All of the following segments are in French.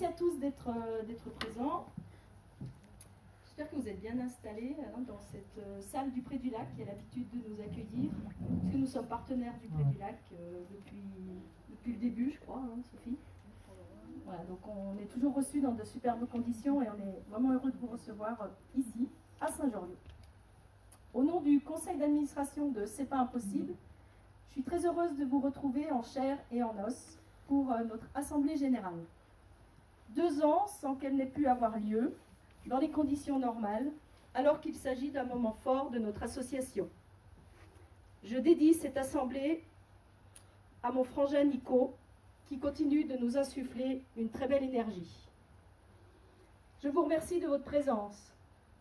Merci à tous d'être présents. J'espère que vous êtes bien installés dans cette salle du Pré du Lac qui a l'habitude de nous accueillir, parce que nous sommes partenaires du Pré du Lac depuis le début, je crois, Sophie. Voilà, donc on est toujours reçus dans de superbes conditions et on est vraiment heureux de vous recevoir ici, à Saint-Georges. Au nom du conseil d'administration de C'est pas impossible, je suis très heureuse de vous retrouver en chair et en os pour notre assemblée générale. 2 ans sans qu'elle n'ait pu avoir lieu, dans les conditions normales, alors qu'il s'agit d'un moment fort de notre association. Je dédie cette assemblée à mon frangin Nico, qui continue de nous insuffler une très belle énergie. Je vous remercie de votre présence,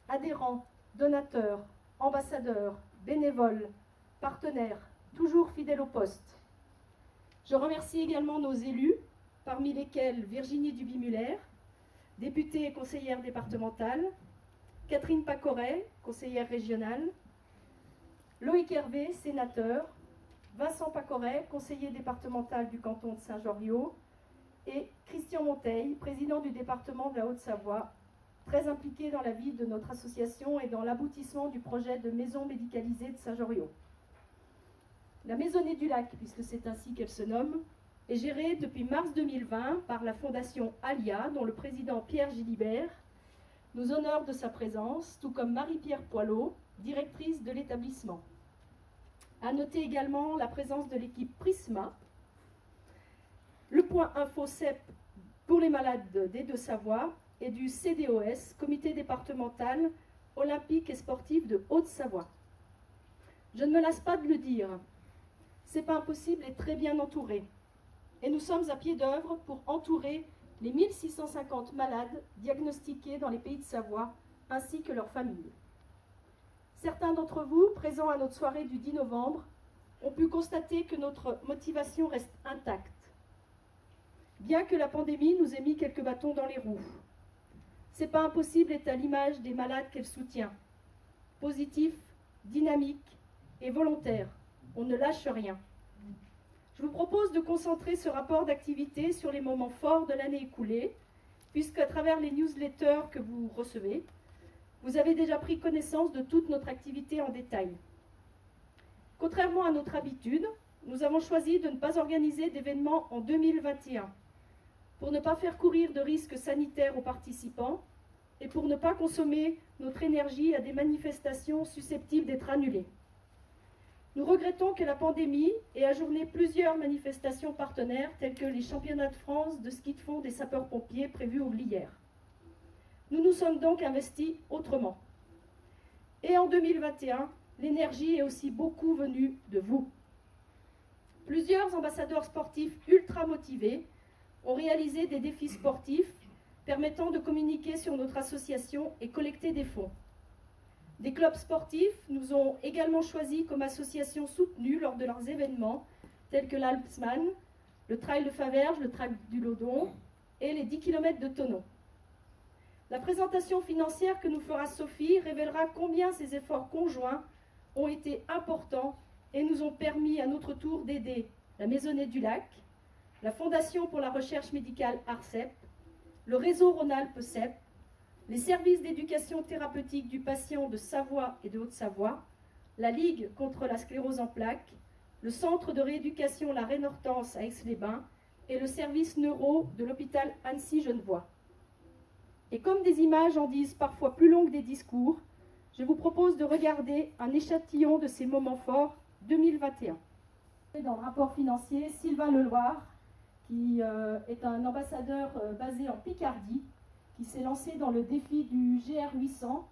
adhérents, donateurs, ambassadeurs, bénévoles, partenaires, toujours fidèles au poste. Je remercie également nos élus, parmi lesquels Virginie Duby-Muller, députée et conseillère départementale, Catherine Pacoret, conseillère régionale, Loïc Hervé, sénateur, Vincent Pacoret, conseiller départemental du canton de Saint-Georges, et Christian Monteil, président du département de la Haute-Savoie, très impliqué dans la vie de notre association et dans l'aboutissement du projet de maison médicalisée de Saint-Georges. La Maisonnée du Lac, puisque c'est ainsi qu'elle se nomme, est gérée depuis mars 2020 par la fondation Alia, dont le président Pierre Gilibert nous honore de sa présence, tout comme Marie-Pierre Poilot, directrice de l'établissement. À noter également la présence de l'équipe Prisma, le point info CEP pour les malades des Deux-Savoie et du CDOS, Comité départemental olympique et sportif de Haute-Savoie. Je ne me lasse pas de le dire, C'est pas impossible est très bien entouré. Et nous sommes à pied d'œuvre pour entourer les 1650 malades diagnostiqués dans les pays de Savoie, ainsi que leurs familles. Certains d'entre vous, présents à notre soirée du 10 novembre, ont pu constater que notre motivation reste intacte, bien que la pandémie nous ait mis quelques bâtons dans les roues. C'est pas impossible est à l'image des malades qu'elle soutient. Positif, dynamique et volontaire. On ne lâche rien. Je vous propose de concentrer ce rapport d'activité sur les moments forts de l'année écoulée, puisqu'à travers les newsletters que vous recevez, vous avez déjà pris connaissance de toute notre activité en détail. Contrairement à notre habitude, nous avons choisi de ne pas organiser d'événements en 2021, pour ne pas faire courir de risques sanitaires aux participants et pour ne pas consommer notre énergie à des manifestations susceptibles d'être annulées. Nous regrettons que la pandémie ait ajourné plusieurs manifestations partenaires telles que les championnats de France de ski de fond des sapeurs-pompiers prévus au Glières. Nous nous sommes donc investis autrement. Et en 2021, l'énergie est aussi beaucoup venue de vous. Plusieurs ambassadeurs sportifs ultra motivés ont réalisé des défis sportifs permettant de communiquer sur notre association et collecter des fonds. Des clubs sportifs nous ont également choisis comme association soutenue lors de leurs événements, tels que l'Alpsman, le Trail de Faverges, le Trail du Lodon et les 10 km de Thonon. La présentation financière que nous fera Sophie révélera combien ces efforts conjoints ont été importants et nous ont permis à notre tour d'aider la Maisonnée du Lac, la Fondation pour la recherche médicale ARCEP, le réseau Rhône-Alpes CEP, les services d'éducation thérapeutique du patient de Savoie et de Haute-Savoie, la Ligue contre la sclérose en plaques, le centre de rééducation La Reine-Hortense à Aix-les-Bains et le service neuro de l'hôpital Annecy-Genevois. Et comme des images en disent parfois plus longues des discours, je vous propose de regarder un échantillon de ces moments forts 2021. Dans le rapport financier, Sylvain Leloir, qui est un ambassadeur basé en Picardie, qui s'est lancé dans le défi du GR800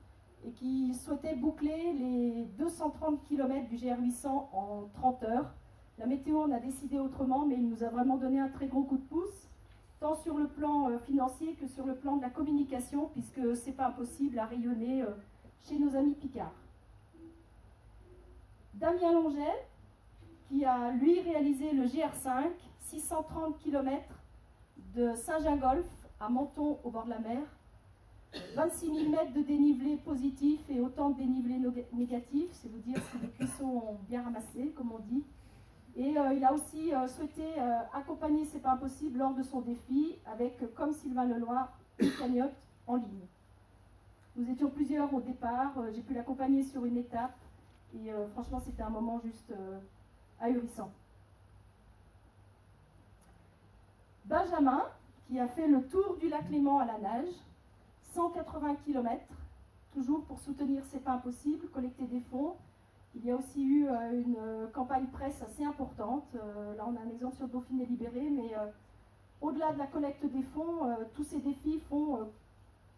et qui souhaitait boucler les 230 km du GR800 en 30 heures. La météo en a décidé autrement, mais il nous a vraiment donné un très gros coup de pouce, tant sur le plan financier que sur le plan de la communication, puisque c'est pas impossible à rayonner chez nos amis Picards. Damien Longet, qui a lui réalisé le GR5, 630 km de Saint-Gingolph à Menton au bord de la mer, 26 000 mètres de dénivelé positif et autant de dénivelé négatif, c'est vous dire si les cuissons ont bien ramassé, comme on dit, Et il a aussi souhaité accompagner C'est pas impossible lors de son défi avec, comme Sylvain Leloir, une cagnotte en ligne. Nous étions plusieurs au départ, j'ai pu l'accompagner sur une étape et franchement c'était un moment juste ahurissant. Benjamin, qui a fait le tour du lac Léman à la nage, 180 km, toujours pour soutenir C'est pas impossible, collecter des fonds. Il y a aussi eu une campagne presse assez importante. Là, on a un exemple sur Dauphiné Libéré, mais au-delà de la collecte des fonds, tous ces défis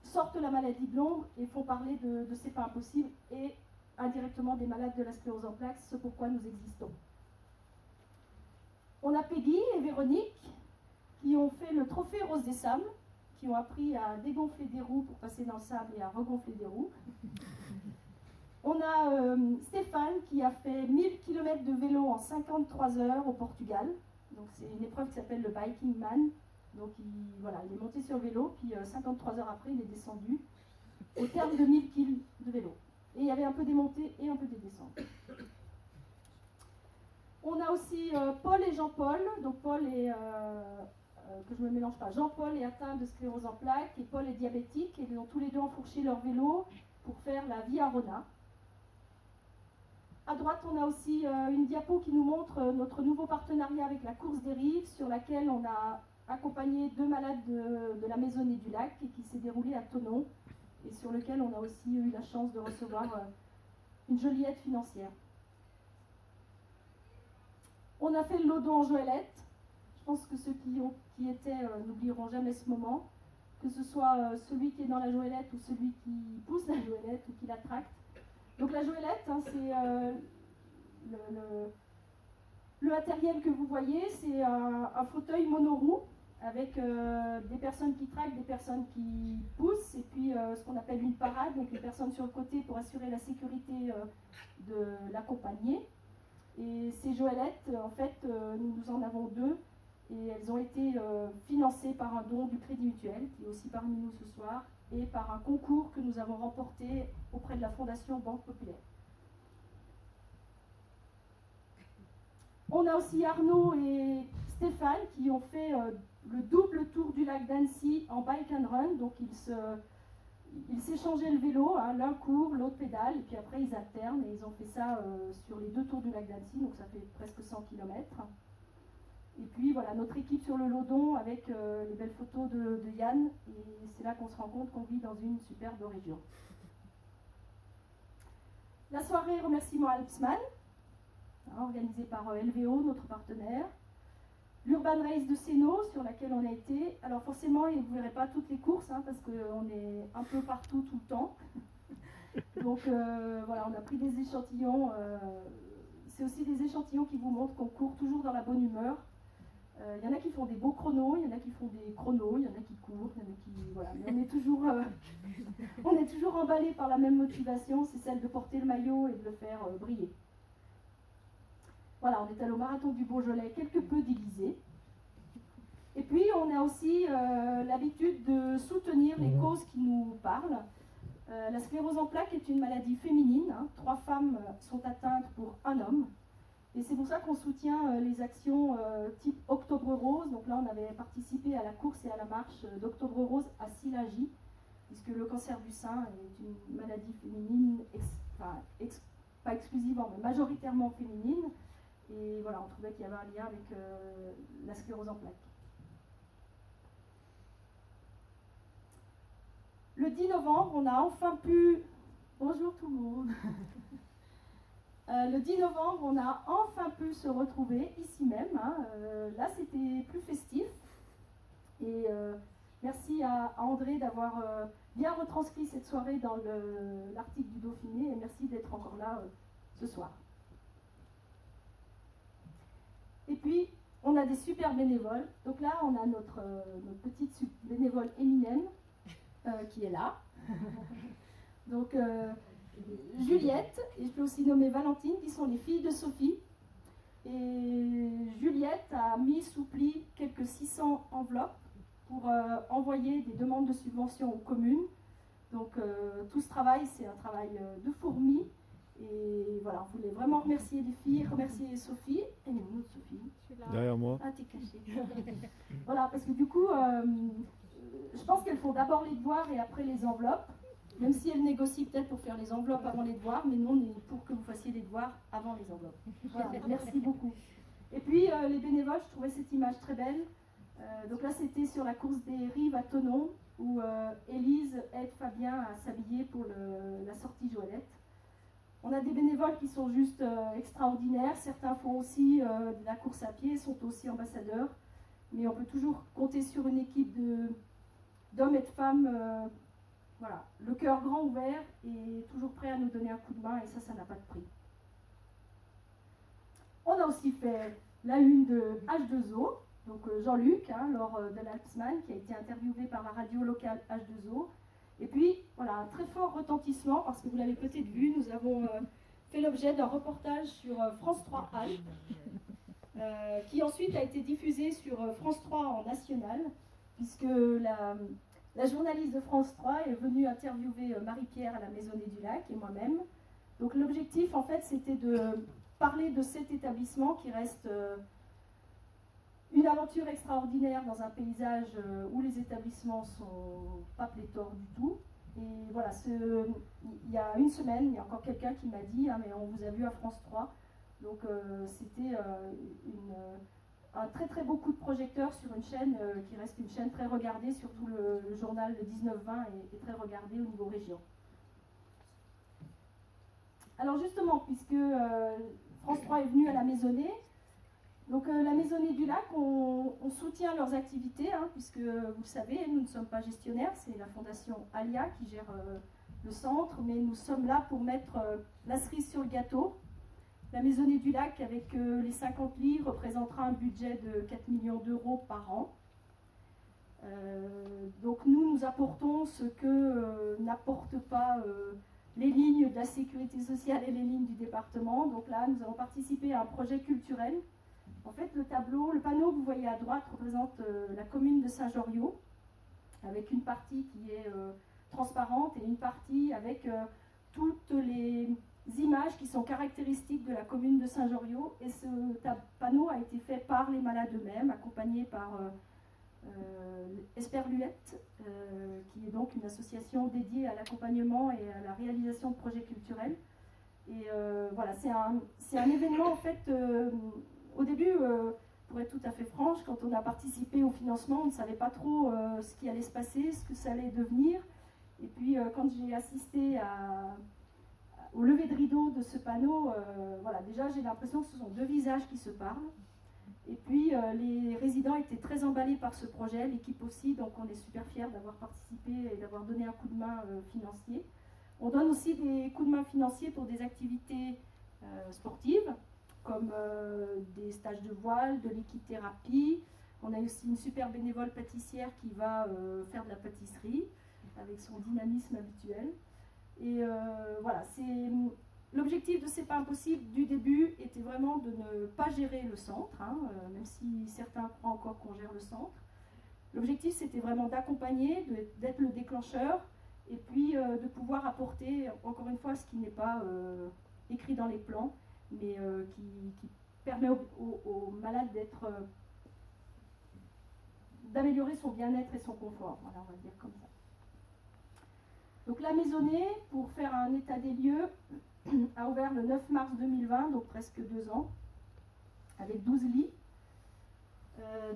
sortent la maladie de l'ombre et font parler de C'est pas impossible et indirectement des malades de la sclérose en plaques, ce pourquoi nous existons. On a Peggy et Véronique qui ont fait le trophée Rose des Sables, qui ont appris à dégonfler des roues pour passer dans le sable et à regonfler des roues. On a Stéphane qui a fait 1000 km de vélo en 53 heures au Portugal. Donc c'est une épreuve qui s'appelle le Biking Man. Donc il est monté sur le vélo, puis 53 heures après il est descendu au terme de 1000 km de vélo. Et il y avait un peu des montées et un peu des descentes. On a aussi Paul et Jean-Paul. Donc Paul est, que je ne me mélange pas, Jean-Paul est atteint de sclérose en plaques et Paul est diabétique et ils ont tous les deux enfourché leur vélo pour faire la Via Rona. À droite, on a aussi une diapo qui nous montre notre nouveau partenariat avec la Course des Rives, sur laquelle on a accompagné 2 malades de la Maisonnée du Lac et qui s'est déroulé à Thonon, et sur lequel on a aussi eu la chance de recevoir une jolie aide financière. On a fait le lodo en Joëlette. Je pense que ceux qui étaient n'oublieront jamais ce moment, que ce soit celui qui est dans la Joëlette ou celui qui pousse la Joëlette ou qui la tracte. Donc la Joëlette, c'est le matériel que vous voyez, c'est un fauteuil monoroue avec des personnes qui traquent, des personnes qui poussent, et puis ce qu'on appelle une parade, donc les personnes sur le côté pour assurer la sécurité de l'accompagné. Et ces Joëlettes, en fait, nous en avons 2, et elles ont été financées par un don du Crédit Mutuel, qui est aussi parmi nous ce soir, et par un concours que nous avons remporté auprès de la Fondation Banque Populaire. On a aussi Arnaud et Stéphane qui ont fait le double tour du lac d'Annecy en bike and run, donc ils s'échangeaient le vélo, hein, l'un court, l'autre pédale, et puis après ils alternent, et ils ont fait ça sur les 2 tours du lac d'Annecy, donc ça fait presque 100 km. Et puis voilà, notre équipe sur le Lodon avec les belles photos de Yann, et c'est là qu'on se rend compte qu'on vit dans une superbe région. La soirée remerciement Alpsman, organisée par LVO, notre partenaire. L'Urban Race de Sénaux, sur laquelle on a été. Alors forcément, vous ne verrez pas toutes les courses, hein, parce qu'on est un peu partout tout le temps. Donc voilà, on a pris des échantillons. C'est aussi des échantillons qui vous montrent qu'on court toujours dans la bonne humeur. Il y en a qui font des beaux chronos, il y en a qui font des chronos, il y en a qui courent, il y en a qui... Voilà. Mais on est toujours emballé par la même motivation, c'est celle de porter le maillot et de le faire briller. Voilà, on est allé au marathon du Beaujolais, quelque peu divisé. Et puis, on a aussi l'habitude de soutenir les causes qui nous parlent. La sclérose en plaques est une maladie féminine. 3 femmes sont atteintes pour 1 homme. Et c'est pour ça qu'on soutient les actions type Octobre Rose. Donc là, on avait participé à la course et à la marche d'Octobre Rose à Sillagy, puisque le cancer du sein est une maladie féminine, pas exclusivement, mais majoritairement féminine. Et voilà, on trouvait qu'il y avait un lien avec la sclérose en plaques. Le 10 novembre, on a enfin pu... Bonjour tout le monde. Le 10 novembre, on a enfin pu se retrouver ici même. Là, c'était plus festif. Et merci à André d'avoir bien retranscrit cette soirée dans l'article du Dauphiné. Et merci d'être encore là ce soir. Et puis, on a des super bénévoles. Donc là, on a notre petite bénévole Eminem qui est là. Donc, Juliette, et je peux aussi nommer Valentine, qui sont les filles de Sophie. Et Juliette a mis sous pli quelques 600 enveloppes pour envoyer des demandes de subventions aux communes. Donc, tout ce travail, c'est un travail de fourmi. Et voilà, on voulait vraiment remercier les filles, remercier Sophie. Elle est où notre Sophie? Je suis là. Derrière moi. Ah, t'es cachée. Voilà, parce que du coup, je pense qu'elles font d'abord les devoirs et après les enveloppes. Même si elles négocient peut-être pour faire les enveloppes avant les devoirs, mais nous, on est pour que vous fassiez les devoirs avant les enveloppes. Voilà, merci beaucoup. Et puis, les bénévoles, je trouvais cette image très belle. Donc là, c'était sur la course des rives à Thonon, où Élise aide Fabien à s'habiller pour la sortie Joëlette. On a des bénévoles qui sont juste extraordinaires. Certains font aussi de la course à pied, sont aussi ambassadeurs. Mais on peut toujours compter sur une équipe d'hommes et de femmes, voilà, le cœur grand ouvert et toujours prêt à nous donner un coup de main, et ça n'a pas de prix. On a aussi fait la une de H2O, donc Jean-Luc, lors de l'Alpsman, qui a été interviewé par la radio locale H2O. Et puis, voilà, un très fort retentissement, parce que vous l'avez peut-être vu, nous avons fait l'objet d'un reportage sur France 3 Alpes, qui ensuite a été diffusé sur France 3 en national, puisque la journaliste de France 3 est venue interviewer Marie-Pierre à la Maisonnée du Lac et moi-même. Donc l'objectif, en fait, c'était de parler de cet établissement qui reste une aventure extraordinaire dans un paysage où les établissements sont pas pléthores du tout. Et voilà, il y a une semaine, il y a encore quelqu'un qui m'a dit mais on vous a vu à France 3. Donc c'était un très très beau coup de projecteur sur une chaîne qui reste une chaîne très regardée, surtout le journal le 19-20 est très regardé au niveau région. Alors justement, puisque France 3 est venue à la Maisonnée, donc la Maisonnée du Lac, on soutient leurs activités, puisque vous le savez, nous ne sommes pas gestionnaires, c'est la fondation Alia qui gère le centre, mais nous sommes là pour mettre la cerise sur le gâteau. La Maisonnée du Lac, avec les 50 lits, représentera un budget de 4 millions d'euros par an. Donc nous apportons ce que n'apportent pas les lignes de la sécurité sociale et les lignes du département. Donc là, nous avons participé à un projet culturel. En fait, le panneau que vous voyez à droite représente la commune de Saint-Joriot, avec une partie qui est transparente et une partie avec toutes les images qui sont caractéristiques de la commune de Saint-Joriot. Et ce panneau a été fait par les malades eux-mêmes, accompagné par Esperluette, qui est donc une association dédiée à l'accompagnement et à la réalisation de projets culturels. Et voilà, c'est un événement en fait. Au début, pour être tout à fait franche, quand on a participé au financement, on ne savait pas trop ce qui allait se passer, ce que ça allait devenir. Et puis quand j'ai assisté au lever de rideau de ce panneau, voilà, déjà j'ai l'impression que ce sont deux visages qui se parlent. Et puis les résidents étaient très emballés par ce projet, l'équipe aussi, donc on est super fiers d'avoir participé et d'avoir donné un coup de main financier. On donne aussi des coups de main financiers pour des activités sportives, comme des stages de voile, de l'équithérapie. On a aussi une super bénévole pâtissière qui va faire de la pâtisserie avec son dynamisme habituel. Et voilà, l'objectif de C'est pas impossible du début était vraiment de ne pas gérer le centre, même si certains croient encore qu'on gère le centre. L'objectif c'était vraiment d'accompagner, d'être le déclencheur et puis de pouvoir apporter, encore une fois, ce qui n'est pas écrit dans les plans, mais qui permet aux malades d'améliorer son bien-être et son confort. Voilà, on va dire comme ça. Donc la Maisonnée, pour faire un état des lieux, a ouvert le 9 mars 2020, donc presque 2 ans, avec 12 lits.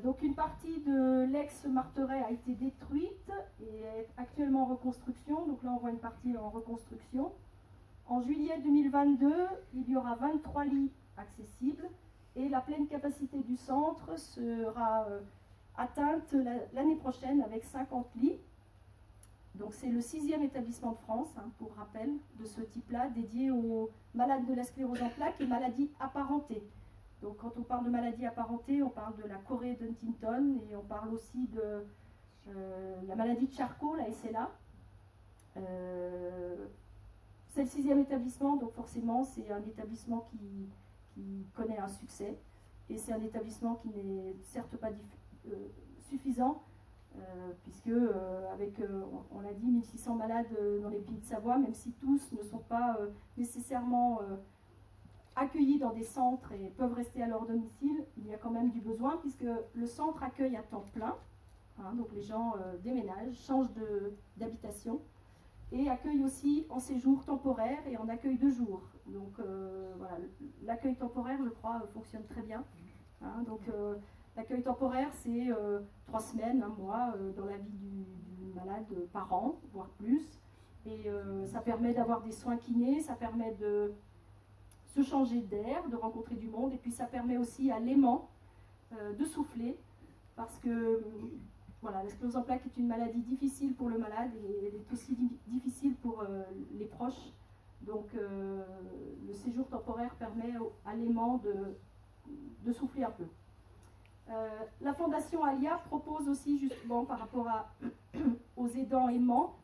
Donc une partie de l'ex-Marteret a été détruite et est actuellement en reconstruction. Donc là on voit une partie en reconstruction. En juillet 2022, il y aura 23 lits accessibles et la pleine capacité du centre sera atteinte l'année prochaine avec 50 lits. Donc c'est le 6e établissement de France, pour rappel, de ce type-là, dédié aux malades de la sclérose en plaques et maladies apparentées. Donc quand on parle de maladies apparentées, on parle de la chorée d'Huntington et on parle aussi de la maladie de Charcot, la SLA. C'est le 6e établissement, donc forcément c'est un établissement qui connaît un succès et c'est un établissement qui n'est certes pas suffisant. puisque avec, on l'a dit, 1600 malades dans les Pays de Savoie, même si tous ne sont pas nécessairement accueillis dans des centres et peuvent rester à leur domicile, il y a quand même du besoin, puisque le centre accueille à temps plein, hein, donc les gens déménagent, changent d'habitation, et accueille aussi en séjour temporaire et en accueil de jour. Donc voilà, l'accueil temporaire, je crois, fonctionne très bien. Hein, donc l'accueil temporaire, c'est 3 semaines, 1 mois dans la vie du malade par an, voire plus. Et ça permet d'avoir des soins kinés, ça permet de se changer d'air, de rencontrer du monde, et puis ça permet aussi à l'aimant de souffler, parce que voilà, la sclérose en plaques est une maladie difficile pour le malade et elle est aussi difficile pour les proches. Donc le séjour temporaire permet à l'aimant de souffler un peu. La Fondation Alia propose aussi, justement, par rapport aux aidants aimants,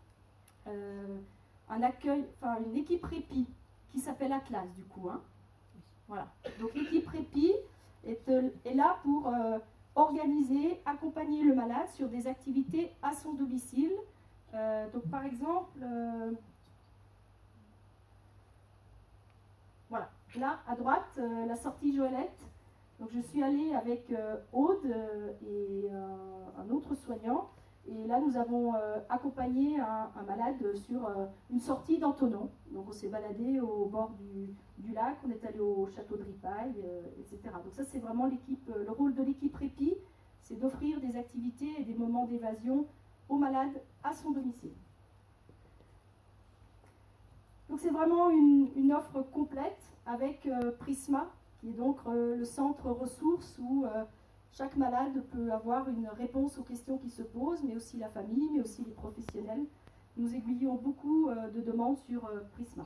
un accueil, enfin une équipe répit qui s'appelle Atlas, du coup. Hein. Voilà. Donc l'équipe répit est là pour organiser, accompagner le malade sur des activités à son domicile. Donc par exemple, voilà, là à droite, la sortie Joëlette. Donc je suis allée avec Aude et un autre soignant, et là nous avons accompagné un malade sur une sortie d'Antonon. Donc on s'est baladé au bord du lac, on est allé au château de Ripaille, etc. Donc ça c'est vraiment le rôle de l'équipe répit, c'est d'offrir des activités et des moments d'évasion au malade à son domicile. Donc c'est vraiment une offre complète avec Prisma, qui est donc le centre ressources où chaque malade peut avoir une réponse aux questions qui se posent, mais aussi la famille, mais aussi les professionnels. Nous aiguillons beaucoup de demandes sur Prisma.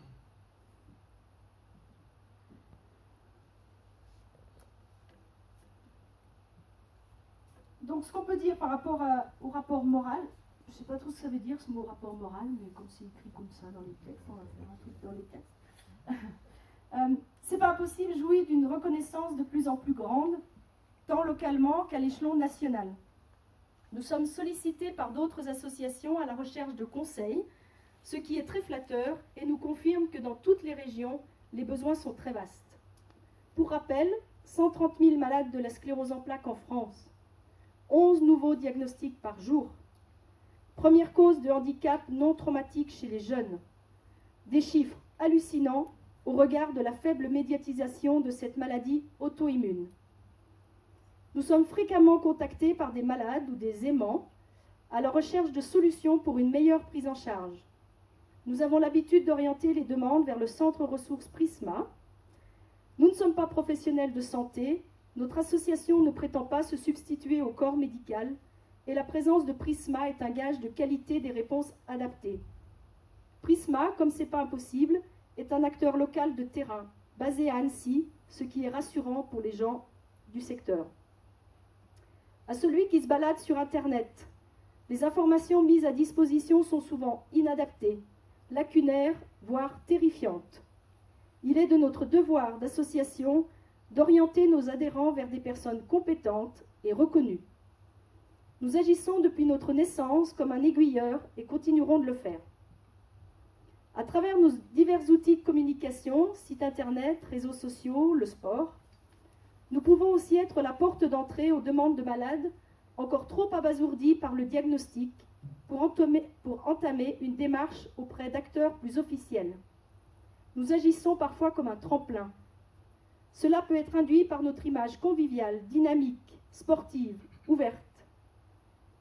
Donc ce qu'on peut dire par rapport au rapport moral, je ne sais pas trop ce que ça veut dire ce mot rapport moral, mais comme c'est écrit comme ça dans les textes, on va faire un truc dans les textes. C'est pas possible jouir d'une reconnaissance de plus en plus grande, tant localement qu'à l'échelon national. Nous sommes sollicités par d'autres associations à la recherche de conseils, ce qui est très flatteur et nous confirme que dans toutes les régions, les besoins sont très vastes. Pour rappel, 130 000 malades de la sclérose en plaques en France, 11 nouveaux diagnostics par jour, première cause de handicap non traumatique chez les jeunes, des chiffres hallucinants au regard de la faible médiatisation de cette maladie auto-immune. Nous sommes fréquemment contactés par des malades ou des aimants à la recherche de solutions pour une meilleure prise en charge. Nous avons l'habitude d'orienter les demandes vers le centre ressources Prisma. Nous ne sommes pas professionnels de santé, notre association ne prétend pas se substituer au corps médical et la présence de Prisma est un gage de qualité des réponses adaptées. Prisma, comme ce n'est pas impossible, est un acteur local de terrain, basé à Annecy, ce qui est rassurant pour les gens du secteur. À celui qui se balade sur Internet, les informations mises à disposition sont souvent inadaptées, lacunaires, voire terrifiantes. Il est de notre devoir d'association d'orienter nos adhérents vers des personnes compétentes et reconnues. Nous agissons depuis notre naissance comme un aiguilleur et continuerons de le faire. À travers nos divers outils de communication, sites internet, réseaux sociaux, le sport, nous pouvons aussi être la porte d'entrée aux demandes de malades encore trop abasourdis par le diagnostic pour entamer une démarche auprès d'acteurs plus officiels. Nous agissons parfois comme un tremplin. Cela peut être induit par notre image conviviale, dynamique, sportive, ouverte.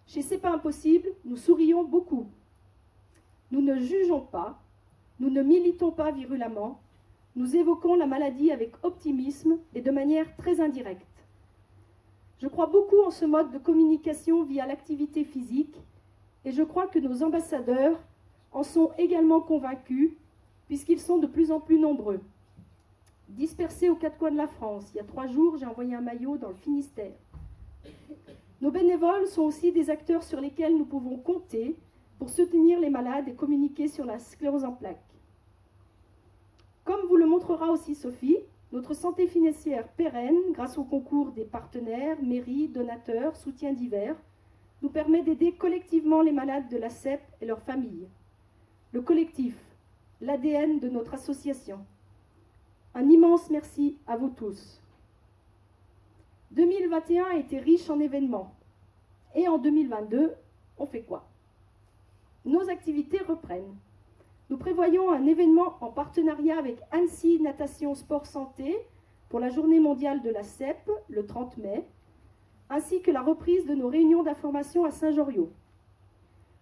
Chez C'est pas impossible, nous sourions beaucoup. Nous ne jugeons pas, nous ne militons pas virulemment, nous évoquons la maladie avec optimisme et de manière très indirecte. Je crois beaucoup en ce mode de communication via l'activité physique et je crois que nos ambassadeurs en sont également convaincus puisqu'ils sont de plus en plus nombreux. Dispersés aux 4 coins de la France, il y a 3 jours, j'ai envoyé un maillot dans le Finistère. Nos bénévoles sont aussi des acteurs sur lesquels nous pouvons compter pour soutenir les malades et communiquer sur la sclérose en plaques. Comme vous le montrera aussi Sophie, notre santé financière pérenne, grâce au concours des partenaires, mairies, donateurs, soutiens divers, nous permet d'aider collectivement les malades de la CEP et leurs familles. Le collectif, l'ADN de notre association. Un immense merci à vous tous. 2021 a été riche en événements. Et en 2022, on fait quoi? Nos activités reprennent. Nous prévoyons un événement en partenariat avec Annecy Natation Sport Santé pour la Journée mondiale de la CEP, le 30 mai, ainsi que la reprise de nos réunions d'information à Saint-Joriot.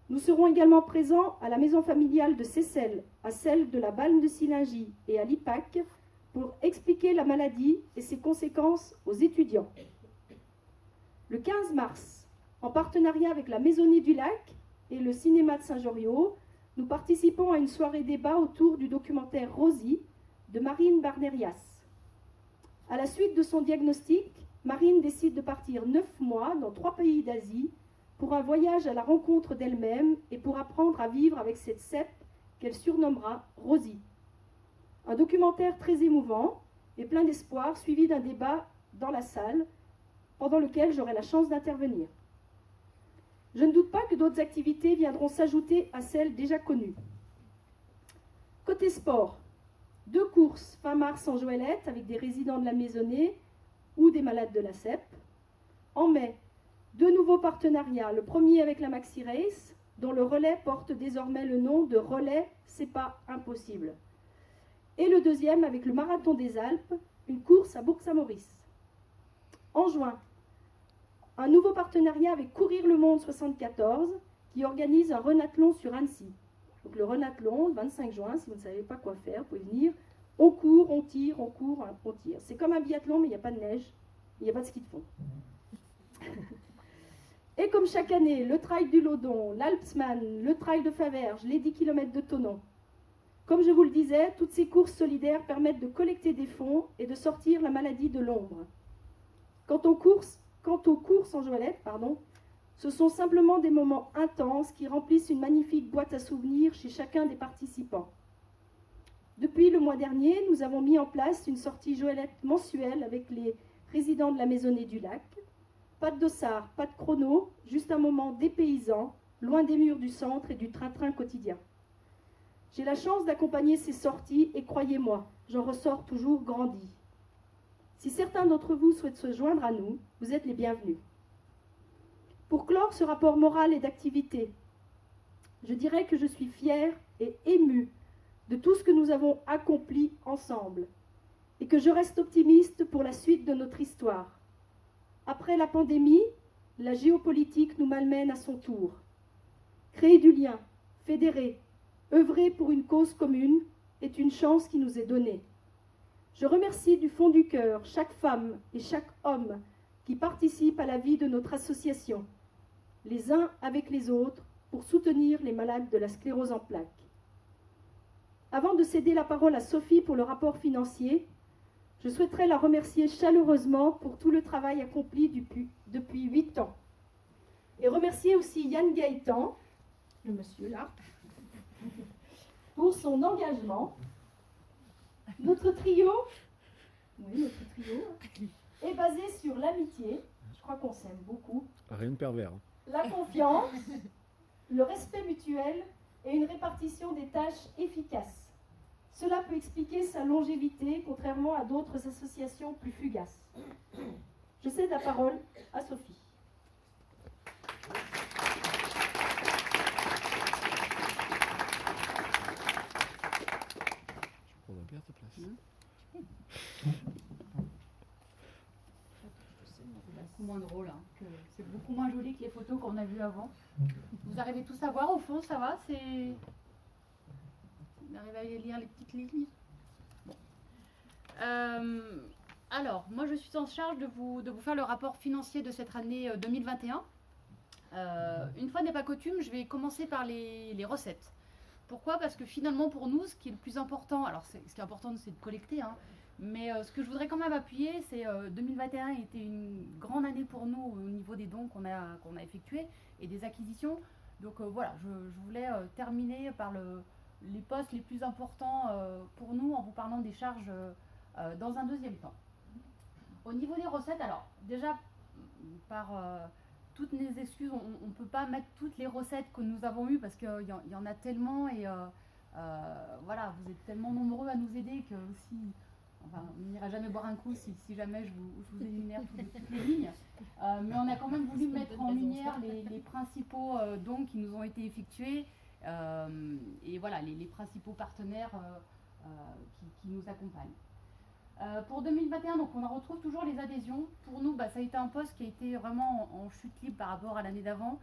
Nous serons également présents à la maison familiale de Seyssel, à celle de la Balme de Sillingy et à l'IPAC pour expliquer la maladie et ses conséquences aux étudiants. Le 15 mars, en partenariat avec la Maisonnée du Lac et le cinéma de Saint-Joriot, nous participons à une soirée débat autour du documentaire Rosie de Marine Barnerias. À la suite de son diagnostic, Marine décide de partir 9 mois dans 3 pays d'Asie pour un voyage à la rencontre d'elle-même et pour apprendre à vivre avec cette CEP qu'elle surnommera Rosie. Un documentaire très émouvant et plein d'espoir, suivi d'un débat dans la salle, pendant lequel j'aurai la chance d'intervenir. Je ne doute pas que d'autres activités viendront s'ajouter à celles déjà connues. Côté sport, 2 courses fin mars en Joëlette avec des résidents de la Maisonnée ou des malades de la CEP. En mai, 2 nouveaux partenariats. Le premier avec la Maxi Race, dont le relais porte désormais le nom de Relais C'est pas impossible. Et le deuxième avec le Marathon des Alpes, une course à Bourg-Saint-Maurice. En juin, un nouveau partenariat avec Courir le Monde 74 qui organise un renathlon sur Annecy. Donc le renathlon, le 25 juin, si vous ne savez pas quoi faire, vous pouvez venir. On court, on tire, on court, on tire. C'est comme un biathlon, mais il n'y a pas de neige, il n'y a pas de ski de fond. Et comme chaque année, le trail du Lodon, l'Alpsman, le trail de Faverges, les 10 km de Thonon. Comme je vous le disais, toutes ces courses solidaires permettent de collecter des fonds et de sortir la maladie de l'ombre. Quant aux courses en Joëlette, ce sont simplement des moments intenses qui remplissent une magnifique boîte à souvenirs chez chacun des participants. Depuis le mois dernier, nous avons mis en place une sortie Joëlette mensuelle avec les résidents de la Maisonnée du Lac. Pas de dossard, pas de chrono, juste un moment dépaysant, loin des murs du centre et du train-train quotidien. J'ai la chance d'accompagner ces sorties et croyez-moi, j'en ressors toujours grandi. Si certains d'entre vous souhaitent se joindre à nous, vous êtes les bienvenus. Pour clore ce rapport moral et d'activité, je dirais que je suis fière et émue de tout ce que nous avons accompli ensemble et que je reste optimiste pour la suite de notre histoire. Après la pandémie, la géopolitique nous malmène à son tour. Créer du lien, fédérer, œuvrer pour une cause commune est une chance qui nous est donnée. Je remercie du fond du cœur chaque femme et chaque homme qui participent à la vie de notre association, les uns avec les autres, pour soutenir les malades de la sclérose en plaques. Avant de céder la parole à Sophie pour le rapport financier, je souhaiterais la remercier chaleureusement pour tout le travail accompli depuis 8 ans. Et remercier aussi Yann Gaëtan, le monsieur là, pour son engagement. Notre trio est basé sur l'amitié, je crois qu'on s'aime beaucoup. Rien de pervers. La confiance, le respect mutuel et une répartition des tâches efficaces. Cela peut expliquer sa longévité, contrairement à d'autres associations plus fugaces. Je cède la parole à Sophie. On va bien ta place. C'est moins drôle, hein, que c'est beaucoup moins joli que les photos qu'on a vues avant. Vous arrivez tous à voir au fond, ça va, c'est... Vous arrivez à lire les petites lignes. Bon. Alors, moi je suis en charge de vous faire le rapport financier de cette année 2021. Une fois n'est pas coutume, je vais commencer par les recettes. Pourquoi? Parce que finalement pour nous, ce qui est le plus important, alors ce qui est important c'est de collecter, hein, mais ce que je voudrais quand même appuyer, c'est 2021 a été une grande année pour nous au niveau des dons qu'on a effectués et des acquisitions. Donc voilà, je voulais terminer par les postes les plus importants pour nous en vous parlant des charges dans un deuxième temps. Au niveau des recettes, alors déjà par toutes les excuses, on ne peut pas mettre toutes les recettes que nous avons eues parce qu'il y en a tellement et voilà, vous êtes tellement nombreux à nous aider que si, enfin, on n'ira jamais boire un coup si jamais je vous énumère toutes les lignes. Mais on a quand même voulu mettre en lumière les principaux dons qui nous ont été effectués et voilà, les principaux partenaires qui nous accompagnent. Pour 2021, donc on en retrouve toujours les adhésions. Pour nous, ça a été un poste qui a été vraiment en chute libre par rapport à l'année d'avant,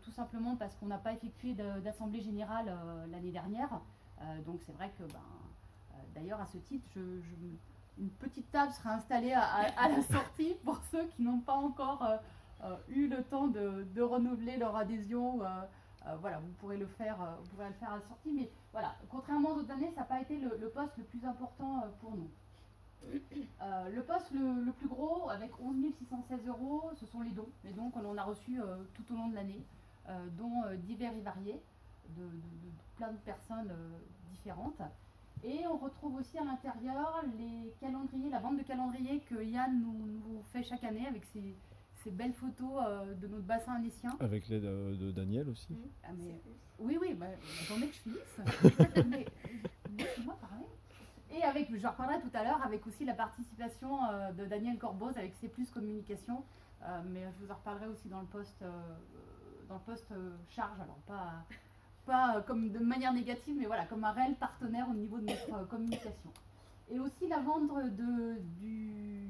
tout simplement parce qu'on n'a pas effectué d'assemblée générale l'année dernière. Donc c'est vrai que, d'ailleurs, à ce titre, une petite table sera installée à la sortie pour ceux qui n'ont pas encore eu le temps de renouveler leur adhésion. Voilà, vous pourrez le faire à la sortie. Mais voilà, contrairement aux autres années, ça n'a pas été le poste le plus important pour nous. Le poste le plus gros, avec 11 616 €, ce sont les dons. Les dons que l'on a reçus tout au long de l'année, dont divers et variés, de plein de personnes différentes. Et on retrouve aussi à l'intérieur les calendriers, la vente de calendriers que Yann nous fait chaque année avec ces belles photos de notre bassin annécien. Avec l'aide de Daniel aussi. Ah, mais, oui, attendez que je finisse. Mais laissez-moi parler. Et avec, je reparlerai tout à l'heure, avec aussi la participation de Daniel Corboz avec C+ Communication, mais je vous en reparlerai aussi dans le poste charge, alors pas comme de manière négative, mais voilà, comme un réel partenaire au niveau de notre communication. Et aussi la vente du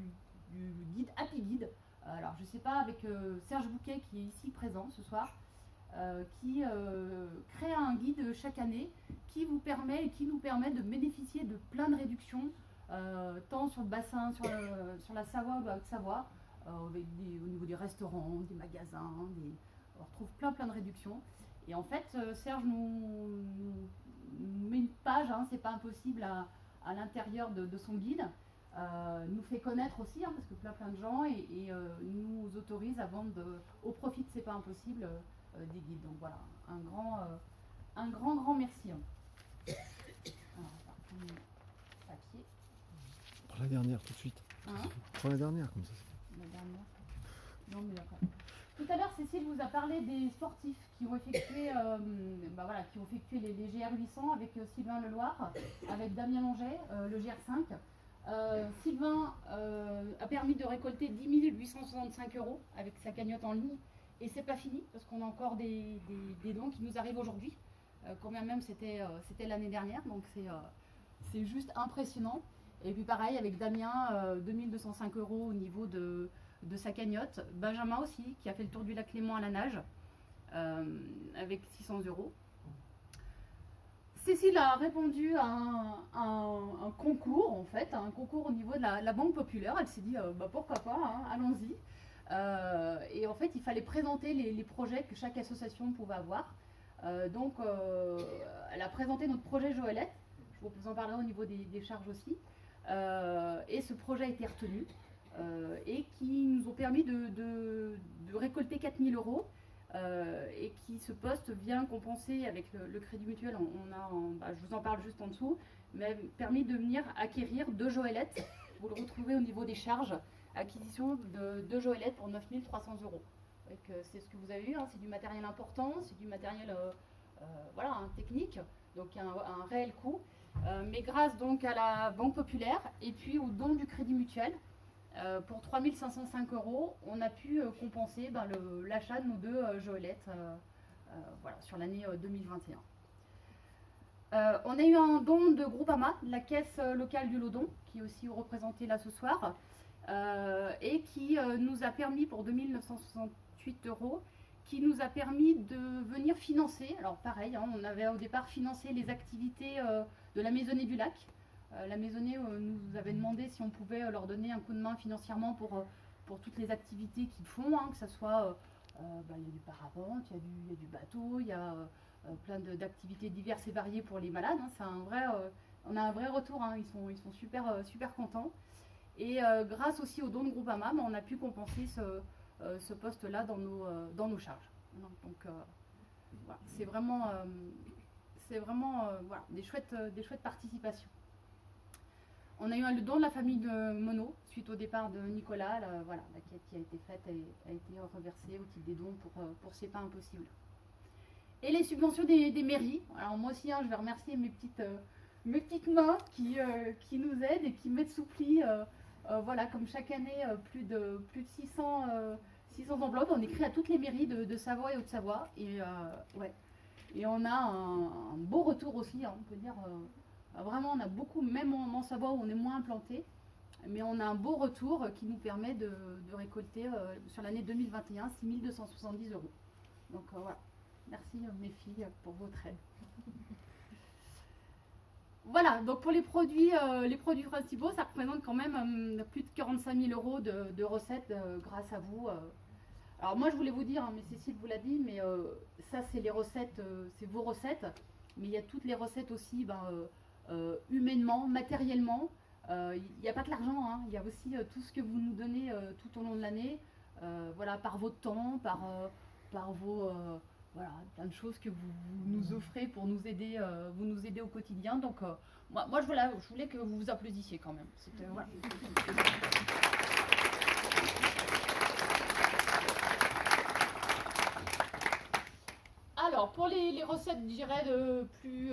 guide Happy Guide. Alors je ne sais pas, avec Serge Bouquet qui est ici présent ce soir, qui crée un guide chaque année qui nous permet de bénéficier de plein de réductions, tant sur le bassin, sur la Savoie ou la Haute-Savoie, au niveau des restaurants, des magasins, on retrouve plein de réductions. Et en fait, Serge nous met une page, c'est pas impossible, à l'intérieur de son guide, nous fait connaître aussi, parce que plein de gens, et nous autorise à vendre au profit de C'est pas impossible des guides. Donc voilà, un grand merci. Alors, on va prendre le papier. Prends la dernière tout de suite. Prends la dernière comme ça. La dernière. Non, mais d'accord. Tout à l'heure, Cécile vous a parlé des sportifs qui ont effectué, les GR800 avec Sylvain Leloir, avec Damien Longet, le GR5. Sylvain a permis de récolter 10 865 € avec sa cagnotte en ligne. Et c'est pas fini, parce qu'on a encore des dons qui nous arrivent aujourd'hui, quand même c'était l'année dernière, donc c'est juste impressionnant. Et puis pareil, avec Damien, 2205 € au niveau de sa cagnotte. Benjamin aussi, qui a fait le tour du lac Léman à la nage, avec 600 €. Cécile a répondu à un concours, en fait, un concours au niveau de la Banque Populaire. Elle s'est dit, pourquoi pas, allons-y. Et en fait, il fallait présenter les projets que chaque association pouvait avoir. Donc, elle a présenté notre projet Joëlette. Je vous en parlerai au niveau des charges aussi. Et ce projet a été retenu et qui nous ont permis de récolter 4 000 € et qui, ce poste, vient compenser avec le Crédit Mutuel. Je vous en parle juste en dessous, mais permis de venir acquérir 2 Joëlettes. Vous le retrouvez au niveau des charges. Acquisition de 2 Joëlettes pour 9 300 €. C'est ce que vous avez vu, c'est du matériel important, c'est du matériel technique, donc il y a un réel coût. Mais grâce donc à la Banque Populaire et puis au don du Crédit Mutuel, pour 3 505 €, on a pu compenser l'achat de nos 2 Joëlettes sur l'année 2021. On a eu un don de Groupama, de la caisse locale du Lodon, qui est aussi représentée là ce soir. Et qui nous a permis pour 2 968 €, qui nous a permis de venir financer, alors pareil, on avait au départ financé les activités de la Maisonnée du Lac. La Maisonnée nous avait demandé si on pouvait leur donner un coup de main financièrement pour toutes les activités qu'ils font, que ce soit, il y a du parapente, il y a du bateau, il y a plein d'activités diverses et variées pour les malades. On a un vrai retour, ils sont super contents. Et grâce aussi au don de Groupama, on a pu compenser ce poste-là dans nos charges. Donc voilà, c'est vraiment des chouettes participations. On a eu le don de la famille de Monod, suite au départ de Nicolas. Voilà, la quête qui a été faite a été reversée au titre des dons pour C'est pas impossible. Et les subventions des mairies. Alors moi aussi, je vais remercier mes petites mains qui nous aident et qui mettent sous pli. Voilà, comme chaque année, plus de 600 enveloppes. On écrit à toutes les mairies de Savoie et Haute-Savoie. Et, ouais. Et on a un beau retour aussi, on peut dire. Vraiment, on a beaucoup, même en Savoie où on est moins implanté, mais on a un beau retour qui nous permet de récolter sur l'année 2021 6 270 €. Donc voilà, merci mes filles pour votre aide. Voilà, donc pour les produits principaux, ça représente quand même plus de 45 000 € de recettes grâce à vous. Alors moi je voulais vous dire, mais Cécile vous l'a dit, mais ça c'est les recettes, c'est vos recettes, mais il y a toutes les recettes aussi, humainement, matériellement. Il n'y a pas que l'argent, il y a aussi tout ce que vous nous donnez tout au long de l'année, voilà, par votre temps, par vos voilà, plein de choses que vous nous offrez pour nous aider, vous nous aidez au quotidien. Donc moi je voulais que vous vous applaudissiez quand même. Voilà. Alors pour les recettes, je dirais de plus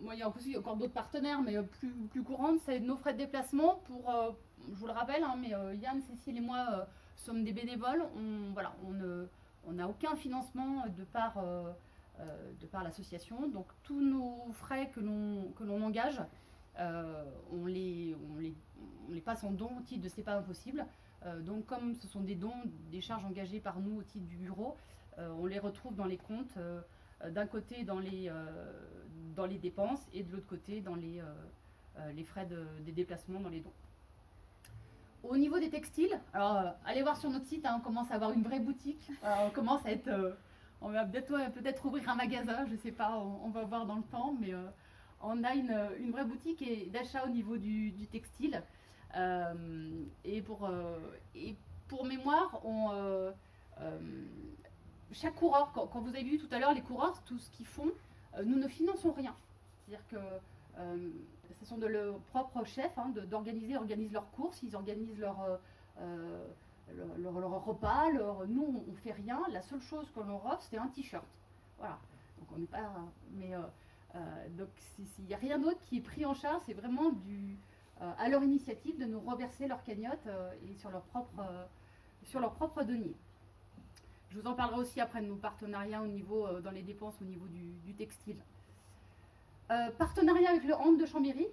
il y a aussi encore d'autres partenaires, mais plus courantes, c'est nos frais de déplacement pour, je vous le rappelle, mais Yann, Cécile et moi sommes des bénévoles. On n'a aucun financement de par l'association. Donc tous nos frais que l'on engage, on les passe en dons au titre de C'est pas impossible. Donc comme ce sont des dons, des charges engagées par nous au titre du bureau, on les retrouve dans les comptes. D'un côté dans les dépenses et de l'autre côté dans les frais des déplacements dans les dons. Au niveau des textiles, alors allez voir sur notre site, on commence à avoir une vraie boutique, on commence à être, on va peut-être ouvrir un magasin, je sais pas, on va voir dans le temps, mais on a une vraie boutique d'achat au niveau du textile. Et pour mémoire, chaque coureur, quand vous avez vu tout à l'heure les coureurs, tout ce qu'ils font, nous ne finançons rien. C'est-à-dire que ce sont de leurs propres chefs organisent leurs courses, ils organisent leur repas, nous on fait rien. La seule chose qu'on leur offre, c'est un t-shirt. Voilà. Donc on n'est pas, mais donc il n'y a rien d'autre qui est pris en charge. C'est vraiment à leur initiative de nous reverser leur cagnotte et sur leur propre denier. Je vous en parlerai aussi après de nos partenariats dans les dépenses au niveau du textile. Partenariat avec le hand de Chambéry,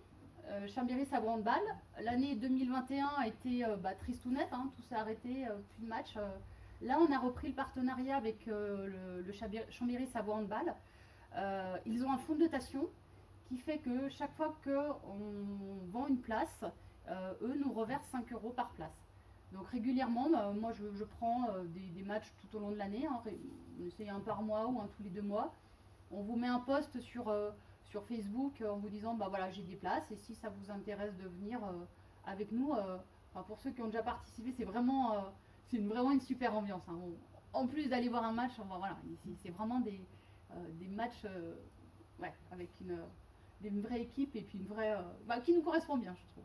Chambéry-Savoie Handball. L'année 2021 a été tristounette, tout s'est arrêté, plus de match. Là, on a repris le partenariat avec le Chambéry-Savoie Handball. Ils ont un fonds de dotation qui fait que chaque fois qu'on vend une place, eux nous reversent 5 € par place. Donc régulièrement, moi je prends des matchs tout au long de l'année, on essaye un par mois ou un tous les 2 mois. On vous met un post sur Facebook en vous disant voilà, j'ai des places et si ça vous intéresse de venir avec nous, pour ceux qui ont déjà participé, c'est vraiment une super ambiance. En plus d'aller voir un match, voilà, c'est vraiment des matchs avec une vraie équipe et puis une vraie qui nous correspond bien, je trouve.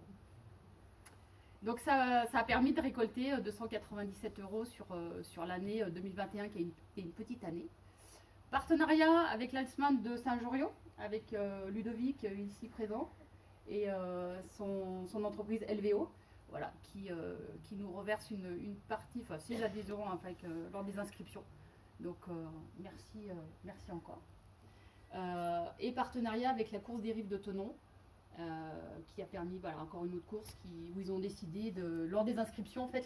Donc ça a permis de récolter 297 € sur l'année 2021 qui est une petite année. Partenariat avec l'Alsman de Saint-Joriot, avec Ludovic ici présent et son entreprise LVO, voilà, qui nous reverse une partie, enfin 6 à 10 € lors des inscriptions. Donc merci encore. Et partenariat avec la course des rives de Thonon. Qui a permis encore une autre course où ils ont décidé lors des inscriptions, en fait,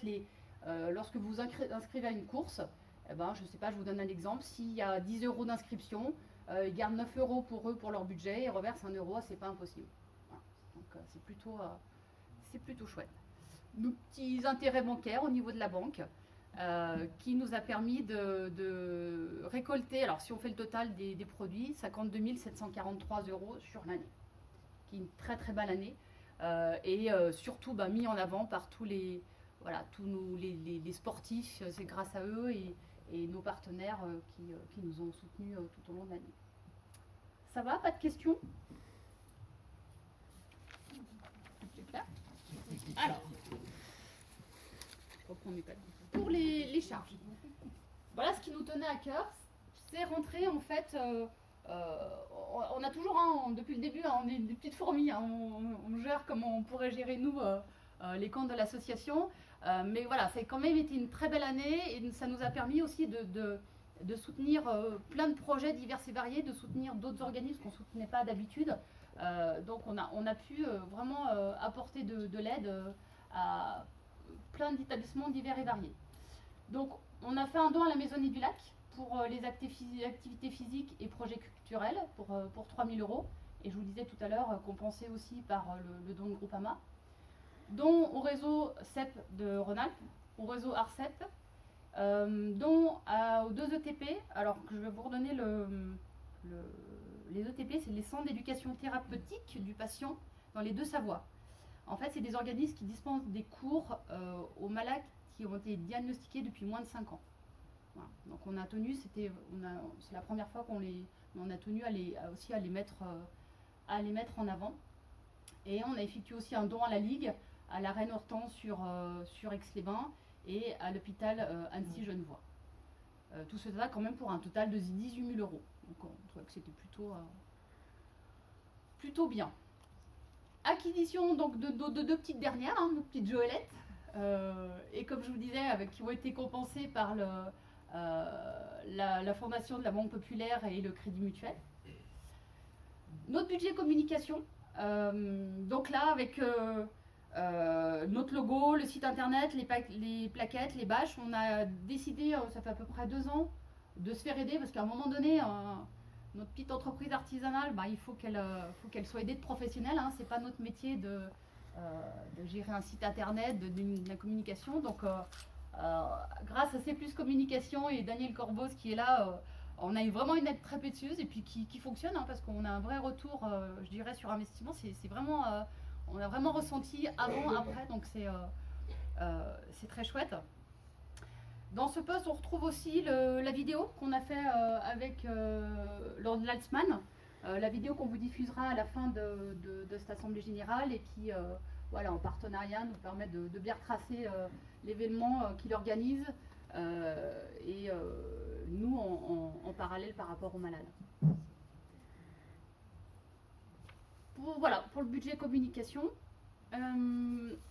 lorsque vous inscrivez à une course, je ne sais pas, je vous donne un exemple, s'il y a 10 € d'inscription, ils gardent 9 € pour eux pour leur budget et reversent 1 €, c'est pas impossible. Voilà. Donc c'est plutôt chouette. Nos petits intérêts bancaires au niveau de la banque qui nous a permis de récolter, alors si on fait le total des produits, 52 743 € sur l'année. Une très très belle année et surtout mis en avant par tous les sportifs. C'est grâce à eux et nos partenaires qui nous ont soutenus tout au long de l'année. Ça va, pas de questions? C'est clair. Alors, je reprends mes papiers. Pour les charges, voilà ce qui nous tenait à cœur, c'est rentrer en fait. On a toujours, depuis le début, on est des petites fourmis, on gère comme on pourrait gérer nous les comptes de l'association. Mais voilà, ça a quand même été une très belle année et ça nous a permis aussi de soutenir plein de projets divers et variés, de soutenir d'autres organismes qu'on ne soutenait pas d'habitude. Donc on a pu vraiment apporter de l'aide à plein d'établissements divers et variés. Donc on a fait un don à la Maisonnée du Lac pour les activités physiques et projets culturels pour 3 000 €. Et je vous disais tout à l'heure, compensé aussi par le don de Groupama. Don au réseau CEP de Rhône-Alpes, au réseau ARCEP, don aux 2 ETP. Alors que je vais vous redonner les ETP, c'est les centres d'éducation thérapeutique du patient dans les 2 Savoies. En fait, c'est des organismes qui dispensent des cours aux malades qui ont été diagnostiqués depuis moins de 5 ans. Voilà. Donc on a tenu, c'est la première fois on a tenu aussi à les mettre en avant. Et on a effectué aussi un don à la Ligue, à la Reine Hortense sur Aix-les-Bains et à l'hôpital Annecy-Genevois. Tout cela quand même pour un total de 18 000 €. Donc on trouvait que c'était plutôt bien. Acquisition donc de 2 petites dernières, nos petites Joëlettes, et comme je vous disais, qui ont été compensées par la fondation de la Banque Populaire et le Crédit Mutuel. Notre budget communication, donc là avec notre logo, le site internet, les plaquettes, les bâches, on a décidé, ça fait à peu près 2 ans, de se faire aider parce qu'à un moment donné, notre petite entreprise artisanale, il faut qu'elle soit aidée de professionnels. C'est pas notre métier de gérer un site internet, de la communication. Donc, grâce à C+ Communication et Daniel Corbos qui est là, on a vraiment une aide très précieuse et puis qui fonctionne parce qu'on a un vrai retour, je dirais, sur investissement. C'est vraiment, on a vraiment ressenti avant, après, donc c'est très chouette. Dans ce poste, on retrouve aussi la vidéo qu'on a fait lors de l'Altsman, la vidéo qu'on vous diffusera à la fin de cette assemblée générale et qui, en partenariat, nous permet de bien retracer l'événement qu'il organise et nous en parallèle par rapport aux malades. Pour le budget communication.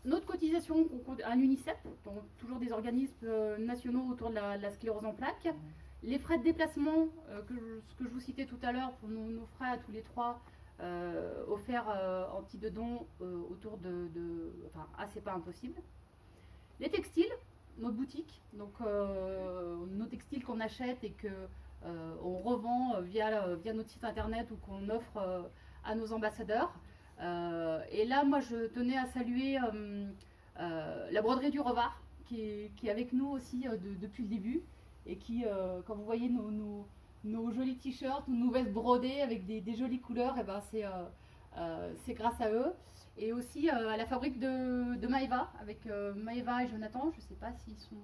Notre cotisation à l'UNICEF, donc toujours des organismes nationaux autour de la sclérose en plaques, les frais de déplacement, ce que je vous citais tout à l'heure pour nos frais à tous les 3, offerts en petit de dons autour c'est pas impossible. Les textiles, notre boutique, donc nos textiles qu'on achète et que on revend via notre site internet ou qu'on offre à nos ambassadeurs. Et là, moi, je tenais à saluer la broderie du Revard, qui est avec nous aussi depuis le début, et qui, quand vous voyez nos jolis t-shirts ou nos vestes brodées avec des jolies couleurs, et c'est grâce à eux. Et aussi à la fabrique de Maëva, avec Maëva et Jonathan, je ne sais pas s'ils sont,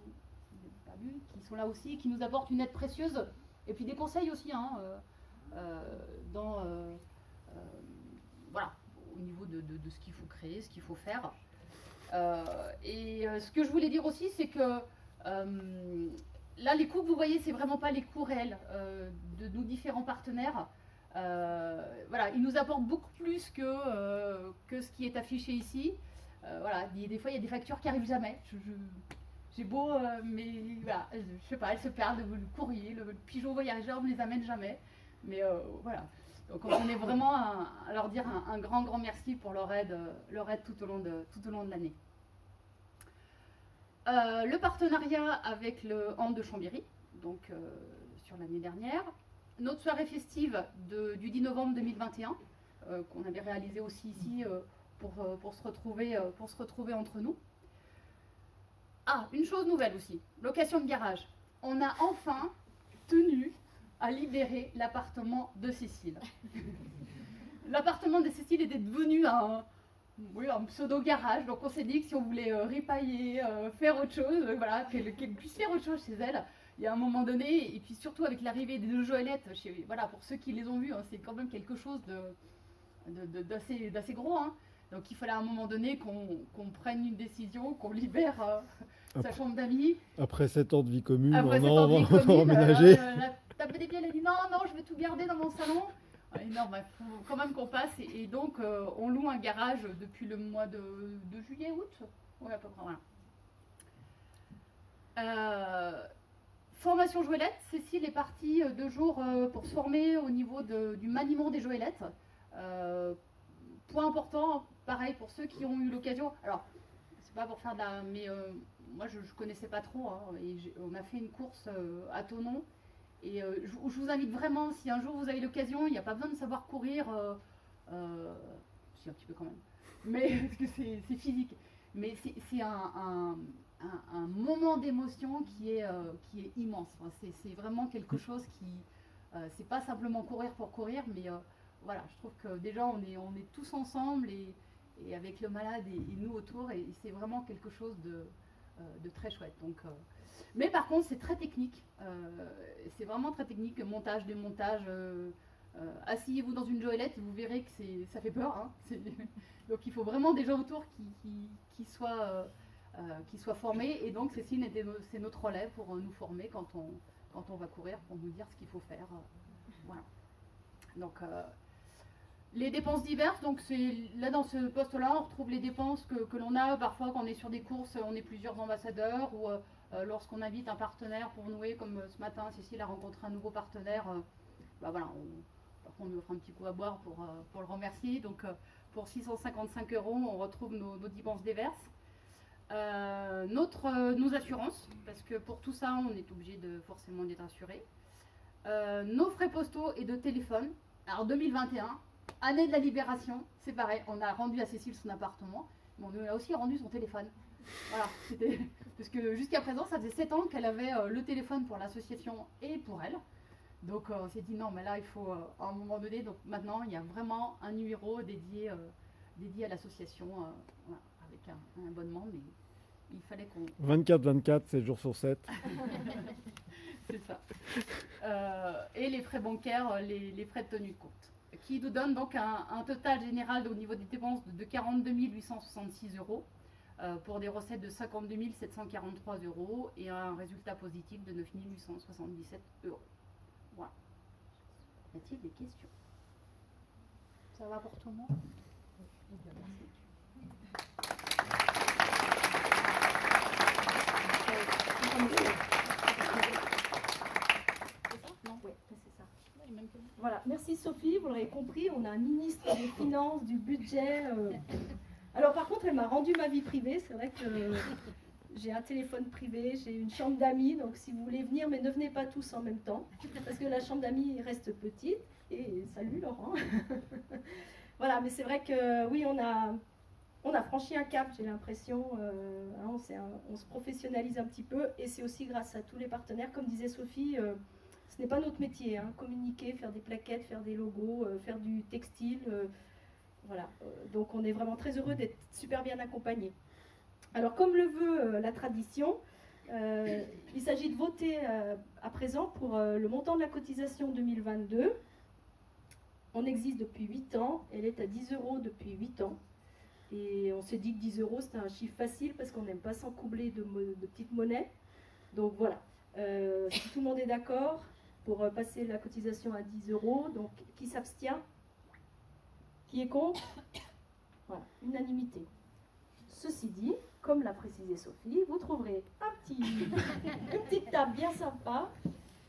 qui sont là aussi, qui nous apportent une aide précieuse, et puis des conseils aussi, au niveau de ce qu'il faut créer, ce qu'il faut faire. Ce que je voulais dire aussi, c'est que là, les coûts que vous voyez, c'est vraiment pas les coûts réels de nos différents partenaires. Ils nous apportent beaucoup plus que ce qui est affiché ici. Des fois, il y a des factures qui arrivent jamais. J'ai beau, mais voilà, je sais pas, elles se perdent, le courrier, le pigeon voyageur ne les amène jamais. Mais voilà. Donc on est vraiment à leur dire un grand merci pour leur aide tout au long de l'année. Le partenariat avec le HAN de Chambéry, donc sur l'année dernière. Notre soirée festive du 10 novembre 2021, qu'on avait réalisé aussi ici pour se retrouver entre nous. Une chose nouvelle aussi, location de garage. On a enfin tenu à libérer l'appartement de Cécile. L'appartement de Cécile était devenu un pseudo-garage, donc on s'est dit que si on voulait ripailler, faire autre chose, qu'elle puisse faire autre chose chez elle, il y a un moment donné, et puis surtout avec l'arrivée des 2 Joëlettes, pour ceux qui les ont vues, c'est quand même quelque chose d'assez gros, Donc il fallait à un moment donné qu'on prenne une décision, qu'on libère sa chambre d'amis. Après 7 ans de vie commune, Après on 7 ans de vie va commune, emménager. la tape des pieds, elle a dit non, je vais tout garder dans mon salon. Et non, il faut quand même qu'on passe. Et donc, on loue un garage depuis le mois de juillet, août. Oui, à peu près, voilà. Formation joëlette. Cécile est partie 2 jours pour se former au niveau du maniement des joëlettes. Point important, pareil pour ceux qui ont eu l'occasion. Alors, c'est pas pour faire de la. Mais moi, je connaissais pas trop. Hein, et on a fait une course à Thonon. Et je vous invite vraiment, si un jour vous avez l'occasion, il n'y a pas besoin de savoir courir. Si, un petit peu quand même. Mais, parce que c'est physique. Mais c'est un moment d'émotion qui est immense. Enfin, c'est vraiment quelque chose qui. C'est pas simplement courir pour courir, mais. Voilà, je trouve que déjà on est tous ensemble et avec le malade et nous autour, et c'est vraiment quelque chose de très chouette. Donc, mais par contre c'est très technique, c'est vraiment très technique, montage, démontage. Asseyez-vous dans une joëlette et vous verrez que ça fait peur. Hein. Donc il faut vraiment des gens autour qui soient formés, et donc Cécile, c'est notre relais pour nous former quand on va courir, pour nous dire ce qu'il faut faire. Voilà. Donc les dépenses diverses, donc c'est là dans ce poste-là, on retrouve les dépenses que l'on a parfois quand on est sur des courses, on est plusieurs ambassadeurs, ou lorsqu'on invite un partenaire pour nouer, comme ce matin, Cécile a rencontré un nouveau partenaire, voilà, parfois on lui offre un petit coup à boire pour le remercier. Donc pour 655 €, on retrouve nos dépenses diverses. Nos assurances, parce que pour tout ça, on est obligé forcément d'être assuré. Nos frais postaux et de téléphone. Alors 2021, année de la libération, c'est pareil, on a rendu à Cécile son appartement, mais on lui a aussi rendu son téléphone. Voilà, parce que jusqu'à présent, ça faisait 7 ans qu'elle avait le téléphone pour l'association et pour elle. Donc on s'est dit non, mais là il faut à un moment donné, donc maintenant il y a vraiment un numéro dédié à l'association, voilà, avec un abonnement, mais il fallait qu'on... 24/24, 7 jours sur 7. C'est ça. Et les frais bancaires, les frais de tenue de compte, qui nous donnent donc un total général au niveau des dépenses de 42 866 €, pour des recettes de 52 743 € et un résultat positif de 9 877 €. Voilà. Y a-t-il des questions? Ça va pour tout le monde? Voilà, merci Sophie, vous l'aurez compris, on a un ministre des Finances, du budget. Alors par contre, elle m'a rendu ma vie privée, c'est vrai que j'ai un téléphone privé, j'ai une chambre d'amis, donc si vous voulez venir, mais ne venez pas tous en même temps, parce que la chambre d'amis reste petite. Et salut Laurent. Voilà, mais c'est vrai que oui, on a franchi un cap, j'ai l'impression, on se professionnalise un petit peu, et c'est aussi grâce à tous les partenaires, comme disait Sophie. Ce n'est pas notre métier, hein, communiquer, faire des plaquettes, faire des logos, faire du textile. Voilà. Donc on est vraiment très heureux d'être super bien accompagnés. Alors comme le veut la tradition, il s'agit de voter à présent pour le montant de la cotisation 2022. On existe depuis 8 ans, elle est à 10 € depuis 8 ans. Et on s'est dit que 10 € c'était un chiffre facile parce qu'on n'aime pas s'encoubler de petites monnaies. Donc voilà, si tout le monde est d'accord pour passer la cotisation à 10 €, donc qui s'abstient? Qui est contre? Voilà, unanimité. Ceci dit, comme l'a précisé Sophie, vous trouverez une petite table bien sympa.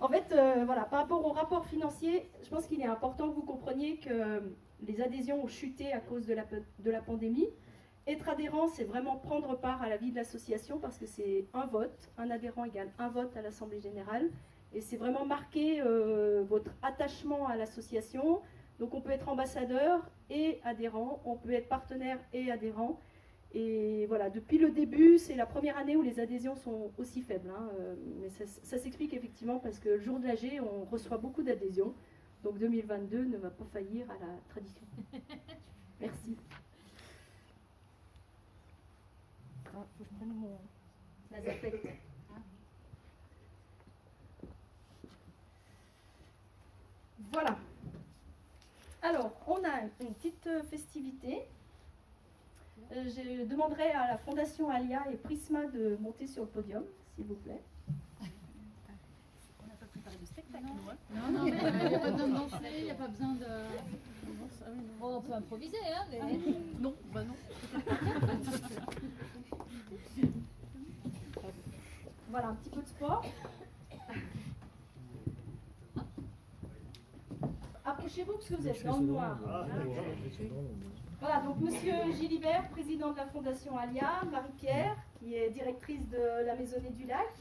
En fait, voilà, par rapport au rapport financier, je pense qu'il est important que vous compreniez que les adhésions ont chuté à cause de la pandémie. Être adhérent, c'est vraiment prendre part à la vie de l'association parce que c'est un vote. Un adhérent égale un vote à l'Assemblée générale. Et c'est vraiment marquer votre attachement à l'association. Donc on peut être ambassadeur et adhérent, on peut être partenaire et adhérent. Et voilà, depuis le début, c'est la première année où les adhésions sont aussi faibles. Hein, mais ça s'explique effectivement parce que le jour de l'AG, on reçoit beaucoup d'adhésions. Donc 2022 ne va pas faillir à la tradition. Merci. Faut que je prenne la zapette. Voilà. Alors, on a une petite festivité. je demanderai à la Fondation Alia et Prisma de monter sur le podium, s'il vous plaît. On n'a pas préparé de spectacle, Non, mais il n'y a pas besoin de danser, il n'y a pas besoin de... Bon, on peut improviser, hein, mais... Non, bah non. Voilà, un petit peu de sport. Approchez-vous parce que vous êtes dans le noir. Voilà, donc Monsieur Gilibert, président de la Fondation Alia, Marie-Pierre, qui est directrice de la Maisonnée du Lac,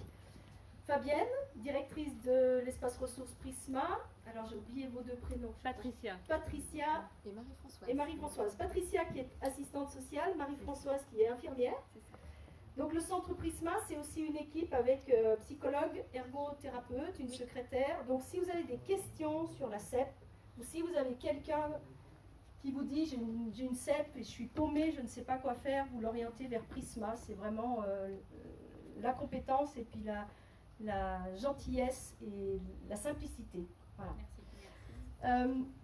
Fabienne, directrice de l'espace ressources Prisma. Alors j'ai oublié vos deux prénoms. Patricia. Patricia Et Marie-Françoise. et Marie-Françoise. Patricia qui est assistante sociale, Marie-Françoise qui est infirmière. Donc le centre Prisma, c'est aussi une équipe avec psychologue, ergothérapeute, une secrétaire. Donc si vous avez des questions sur la CEP, ou si vous avez quelqu'un qui vous dit j'ai une CEP et je suis paumée, je ne sais pas quoi faire, vous l'orientez vers Prisma. C'est vraiment la compétence et puis la gentillesse et la simplicité. Voilà.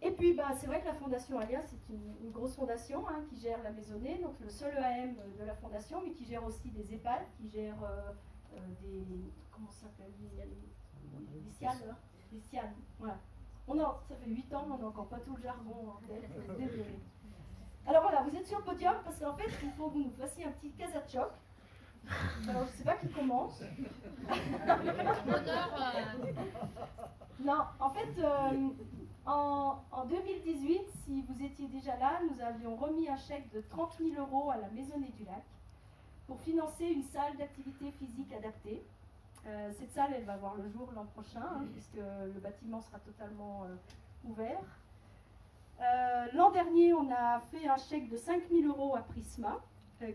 Et puis c'est vrai que la Fondation Alia, c'est une grosse fondation qui gère la maisonnée, donc le seul EAM de la fondation, mais qui gère aussi des EHPAD, qui gère des... comment ça s'appelle, des SIAD, des SIAD, voilà. Ça fait 8 ans, on n'a encore pas tout le jargon en tête, désolé. Alors voilà, vous êtes sur le podium parce qu'en fait, il faut que vous nous fassiez un petit casa de choc. Alors je ne sais pas qui commence. Non, en fait, en 2018, si vous étiez déjà là, nous avions remis un chèque de 30 000 € à la Maisonnée du Lac pour financer une salle d'activité physique adaptée. Cette salle, elle va voir le jour l'an prochain, puisque le bâtiment sera totalement ouvert. L'an dernier, on a fait un chèque de 5 000 € à Prisma,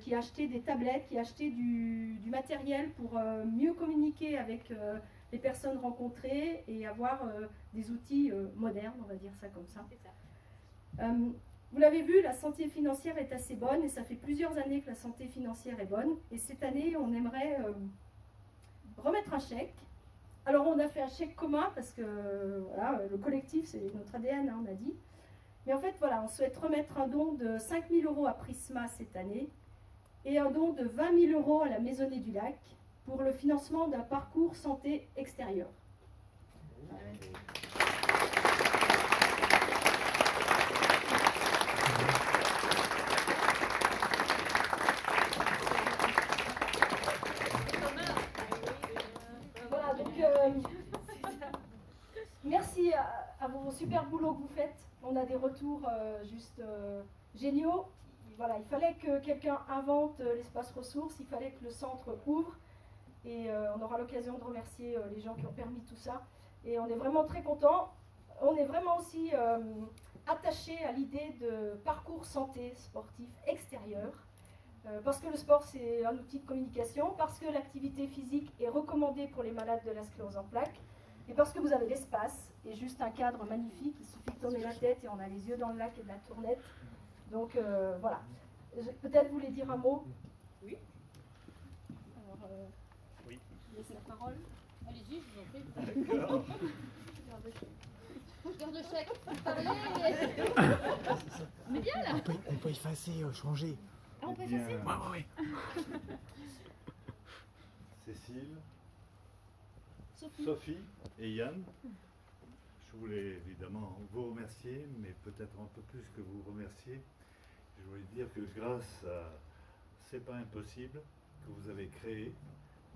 qui a acheté des tablettes, qui a acheté du matériel pour mieux communiquer avec les personnes rencontrées et avoir des outils modernes, on va dire ça comme ça. Vous l'avez vu, la santé financière est assez bonne et ça fait plusieurs années que la santé financière est bonne. Et cette année, on aimerait remettre un chèque. Alors on a fait un chèque commun parce que voilà, le collectif, c'est notre ADN, on a dit. Mais en fait, voilà, on souhaite remettre un don de 5 000 € à Prisma cette année et un don de 20 000 € à la Maisonnée du Lac pour le financement d'un parcours santé extérieur. Voilà, donc merci à vos super boulots que vous faites. On a des retours juste géniaux. Voilà, il fallait que quelqu'un invente l'espace ressources, il fallait que le centre ouvre. Et on aura l'occasion de remercier les gens qui ont permis tout ça. Et on est vraiment très contents. On est vraiment aussi attachés à l'idée de parcours santé sportif extérieur. Parce que le sport, c'est un outil de communication, parce que l'activité physique est recommandée pour les malades de la sclérose en plaques, et parce que vous avez l'espace et juste un cadre magnifique. Il suffit de tourner la tête et on a les yeux dans le lac et de la tournette. Donc voilà. Peut-être vous voulez dire un mot? Oui. Alors, Oui. Je laisse la parole. Allez-y, je vous en prie. D'accord. Garde de chèque. Parlez. Mais bien là. On peut effacer, changer. Ah, on peut effacer? Ouais. Cécile, Sophie et Yann, je voulais évidemment vous remercier, mais peut-être un peu plus que vous remercier. Je voulais dire que grâce à C'est pas impossible que vous avez créé,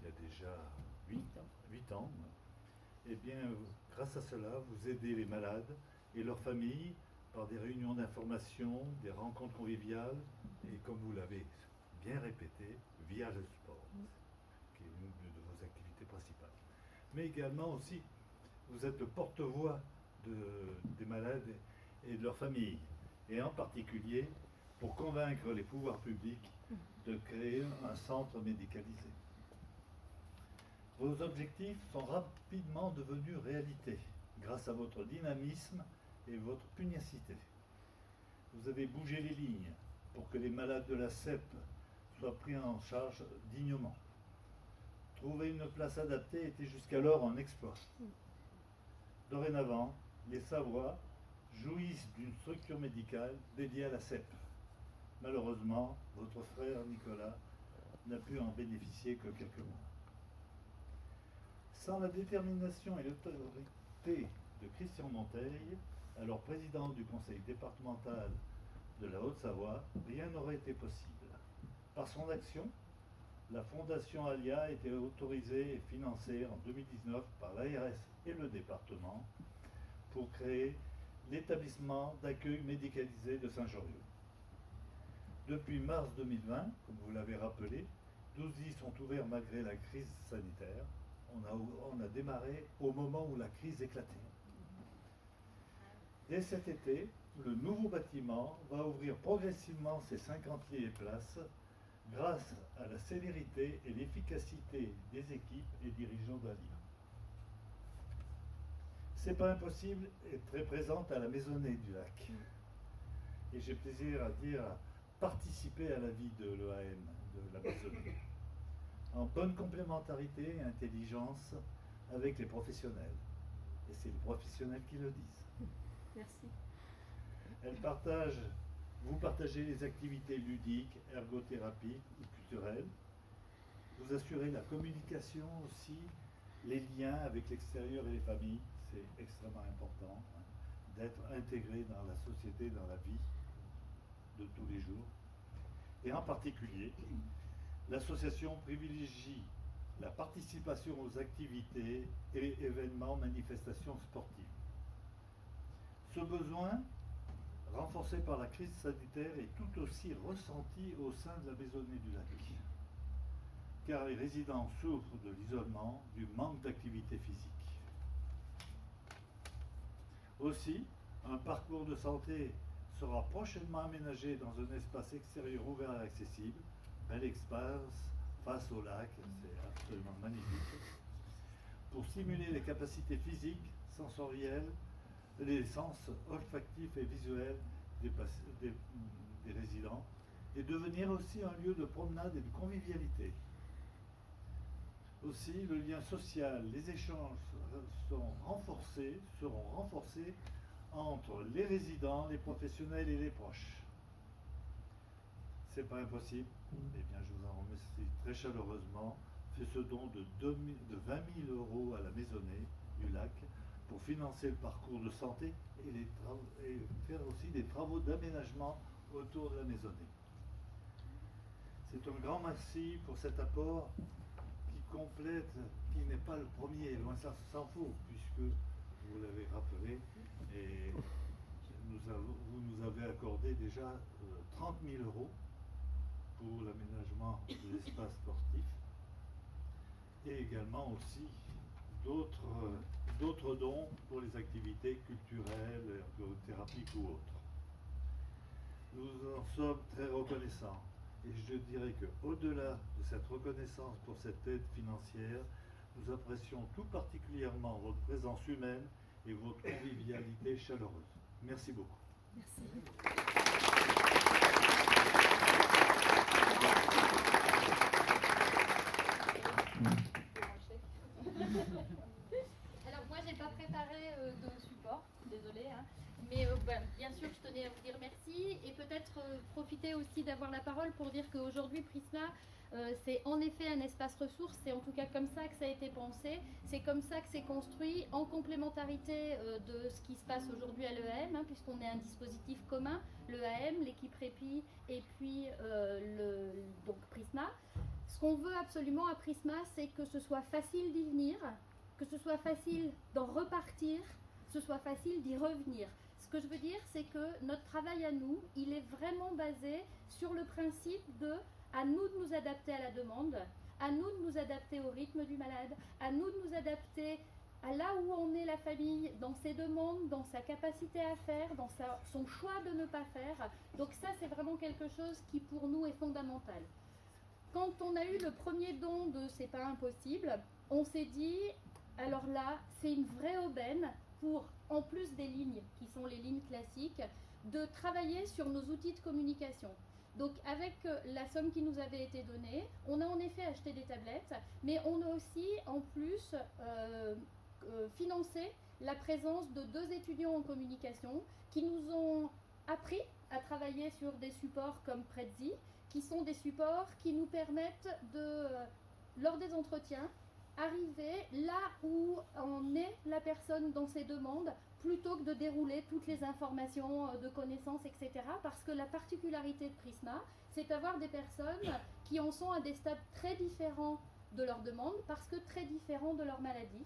il y a déjà 8 ans, eh bien, grâce à cela, vous aidez les malades et leurs familles par des réunions d'information, des rencontres conviviales, et comme vous l'avez bien répété, via le sport, qui est une de vos activités principales. Mais également aussi, vous êtes le porte-voix des malades et de leurs familles, et en particulier pour convaincre les pouvoirs publics de créer un centre médicalisé. Vos objectifs sont rapidement devenus réalité grâce à votre dynamisme et votre pugnacité. Vous avez bougé les lignes pour que les malades de la CEP soient pris en charge dignement. Trouver une place adaptée était jusqu'alors un exploit. Dorénavant, les Savoies jouissent d'une structure médicale dédiée à la CEP. Malheureusement, votre frère Nicolas n'a pu en bénéficier que quelques mois. Sans la détermination et l'autorité de Christian Monteil, alors président du conseil départemental de la Haute-Savoie, rien n'aurait été possible. Par son action, la Fondation Alia a été autorisée et financée en 2019 par l'ARS et le département pour créer l'établissement d'accueil médicalisé de Saint-Jorieux. Depuis mars 2020, comme vous l'avez rappelé, 12 lits sont ouverts malgré la crise sanitaire. On a démarré au moment où la crise éclatait. Dès cet été, le nouveau bâtiment va ouvrir progressivement ses 50 lits et places grâce à la célérité et l'efficacité des équipes et dirigeants d'Alia. C'est pas impossible est très présente à la Maisonnée du Lac. Et j'ai plaisir à dire participer à la vie de l'EAM, de la Maisonnée, en bonne complémentarité et intelligence avec les professionnels. Et c'est les professionnels qui le disent. Merci. Vous partagez les activités ludiques, ergothérapiques ou culturelles. Vous assurez la communication aussi, les liens avec l'extérieur et les familles. C'est extrêmement important d'être intégré dans la société, dans la vie de tous les jours. Et en particulier, l'association privilégie la participation aux activités et événements, manifestations sportives. Ce besoin, renforcé par la crise sanitaire, est tout aussi ressenti au sein de la Maisonnée du Lac, car les résidents souffrent de l'isolement, du manque d'activité physique. Aussi, un parcours de santé sera prochainement aménagé dans un espace extérieur ouvert et accessible, bel espace face au lac, c'est absolument magnifique, pour stimuler les capacités physiques, sensorielles, les sens olfactifs et visuels des résidents, et devenir aussi un lieu de promenade et de convivialité. Aussi, le lien social, les échanges seront renforcés entre les résidents, les professionnels et les proches. C'est pas impossible. Eh bien, je vous en remercie très chaleureusement. Fait ce don de 20 000 € à la Maisonnée du Lac pour financer le parcours de santé et faire aussi des travaux d'aménagement autour de la Maisonnée. C'est un grand merci pour cet apport qui n'est pas le premier, loin s'en faut, puisque vous l'avez rappelé, et vous nous avez accordé déjà 30 000 € pour l'aménagement de l'espace sportif, et également aussi d'autres dons pour les activités culturelles, ergothérapiques ou autres. Nous en sommes très reconnaissants. Et je dirais qu'au-delà de cette reconnaissance pour cette aide financière, nous apprécions tout particulièrement votre présence humaine et votre convivialité chaleureuse. Merci beaucoup. Merci. Alors moi j'ai pas préparé de support, désolée, hein. Mais bien sûr je tenais à vous dire merci et peut-être profiter aussi d'avoir la parole pour dire qu'aujourd'hui Prisma c'est en effet un espace ressource, c'est en tout cas comme ça que ça a été pensé, c'est comme ça que c'est construit en complémentarité de ce qui se passe aujourd'hui à l'EAM, hein, puisqu'on est un dispositif commun, l'EAM, l'équipe Répi et puis donc Prisma. Ce qu'on veut absolument à Prisma, c'est que ce soit facile d'y venir, que ce soit facile d'en repartir, que ce soit facile d'y revenir. Ce que je veux dire, c'est que notre travail à nous, il est vraiment basé sur le principe de à nous de nous adapter à la demande, à nous de nous adapter au rythme du malade, à nous de nous adapter à là où en est la famille, dans ses demandes, dans sa capacité à faire, dans son choix de ne pas faire. Donc ça, c'est vraiment quelque chose qui pour nous est fondamental. Quand on a eu le premier don de C'est pas impossible, on s'est dit, alors là, c'est une vraie aubaine pour, en plus des lignes qui sont les lignes classiques, de travailler sur nos outils de communication. Donc avec la somme qui nous avait été donnée, on a en effet acheté des tablettes, mais on a aussi en plus financé la présence de 2 étudiants en communication qui nous ont appris à travailler sur des supports comme Prezi, qui sont des supports qui nous permettent de, lors des entretiens, arriver là où en est la personne dans ses demandes, plutôt que de dérouler toutes les informations de connaissances, etc. Parce que la particularité de Prisma, c'est d'avoir des personnes qui en sont à des stades très différents de leurs demandes, parce que très différents de leur maladie.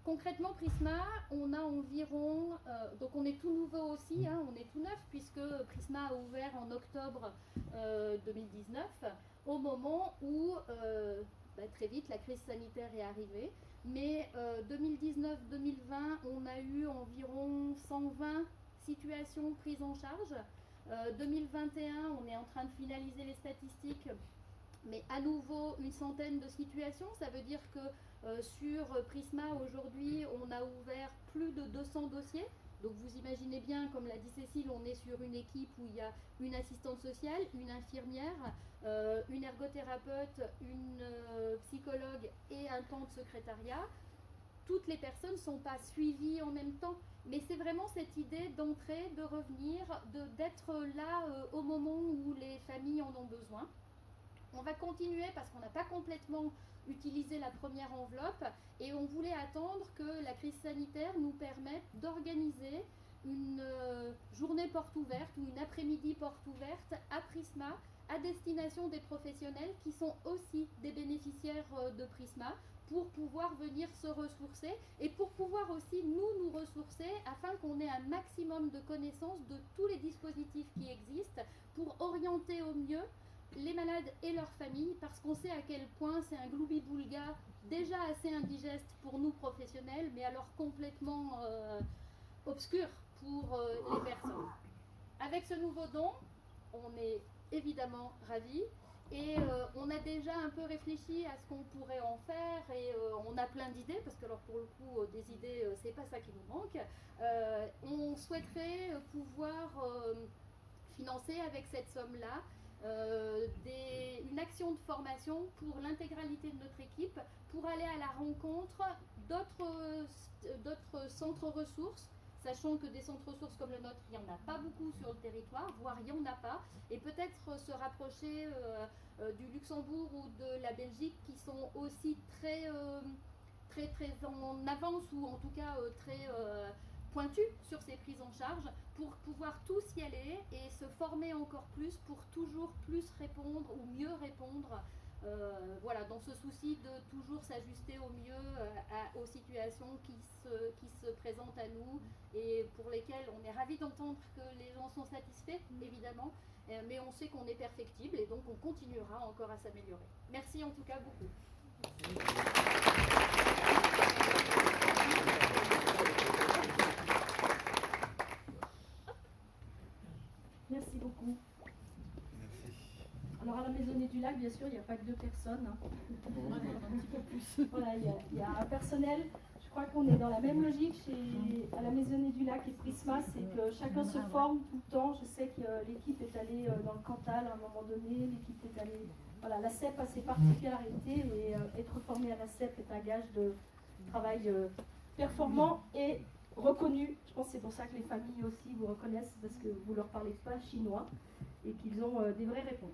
Concrètement, Prisma, on a environ, donc on est tout nouveau aussi, hein, on est tout neuf, puisque Prisma a ouvert en octobre 2019, au moment où très vite la crise sanitaire est arrivée. Mais 2019-2020, on a eu environ 120 situations prises en charge. 2021, on est en train de finaliser les statistiques, mais à nouveau une centaine de situations. Ça veut dire que sur Prisma, aujourd'hui, on a ouvert plus de 200 dossiers. Donc vous imaginez bien, comme l'a dit Cécile, on est sur une équipe où il y a une assistante sociale, une infirmière, une ergothérapeute, une psychologue et un temps de secrétariat. Toutes les personnes ne sont pas suivies en même temps, mais c'est vraiment cette idée d'entrer, de revenir, d'être là au moment où les familles en ont besoin. On va continuer parce qu'on n'a pas complètement utilisé la première enveloppe et on voulait attendre que la crise sanitaire nous permette d'organiser une journée porte ouverte ou une après-midi porte ouverte à Prisma à destination des professionnels qui sont aussi des bénéficiaires de Prisma pour pouvoir venir se ressourcer et pour pouvoir aussi nous ressourcer afin qu'on ait un maximum de connaissances de tous les dispositifs qui existent pour orienter au mieux les malades et leurs familles, parce qu'on sait à quel point c'est un gloubi-boulga déjà assez indigeste pour nous professionnels, mais alors complètement obscur pour les personnes. Avec ce nouveau don, on est évidemment ravis et on a déjà un peu réfléchi à ce qu'on pourrait en faire et on a plein d'idées, parce que alors pour le coup des idées c'est pas ça qui nous manque. On souhaiterait pouvoir financer avec cette somme-là une action de formation pour l'intégralité de notre équipe, pour aller à la rencontre d'autres centres ressources, sachant que des centres ressources comme le nôtre, il n'y en a pas beaucoup sur le territoire, voire il n'y en a pas, et peut-être se rapprocher du Luxembourg ou de la Belgique, qui sont aussi très en avance, ou en tout cas très pointus sur ces prises en charge, pour pouvoir tous y aller et se former encore plus pour toujours plus répondre ou mieux répondre, voilà, dans ce souci de toujours s'ajuster au mieux aux situations qui se présentent à nous et pour lesquelles on est ravis d'entendre que les gens sont satisfaits, évidemment, mais on sait qu'on est perfectible et donc on continuera encore à s'améliorer. Merci en tout cas beaucoup. Merci beaucoup. Merci. Alors à la Maisonnée du Lac, bien sûr, il n'y a pas que 2 personnes. Hein. Voilà, il y a un personnel. Je crois qu'on est dans la même logique à la Maisonnée du Lac et Prisma, c'est que chacun se forme tout le temps. Je sais que l'équipe est allée dans le Cantal à un moment donné, l'équipe est allée... Voilà, la CEP a ses particularités et être formé à la CEP est un gage de travail performant et reconnu. Je pense que c'est pour ça que les familles aussi vous reconnaissent, parce que vous ne leur parlez pas chinois et qu'ils ont des vraies réponses.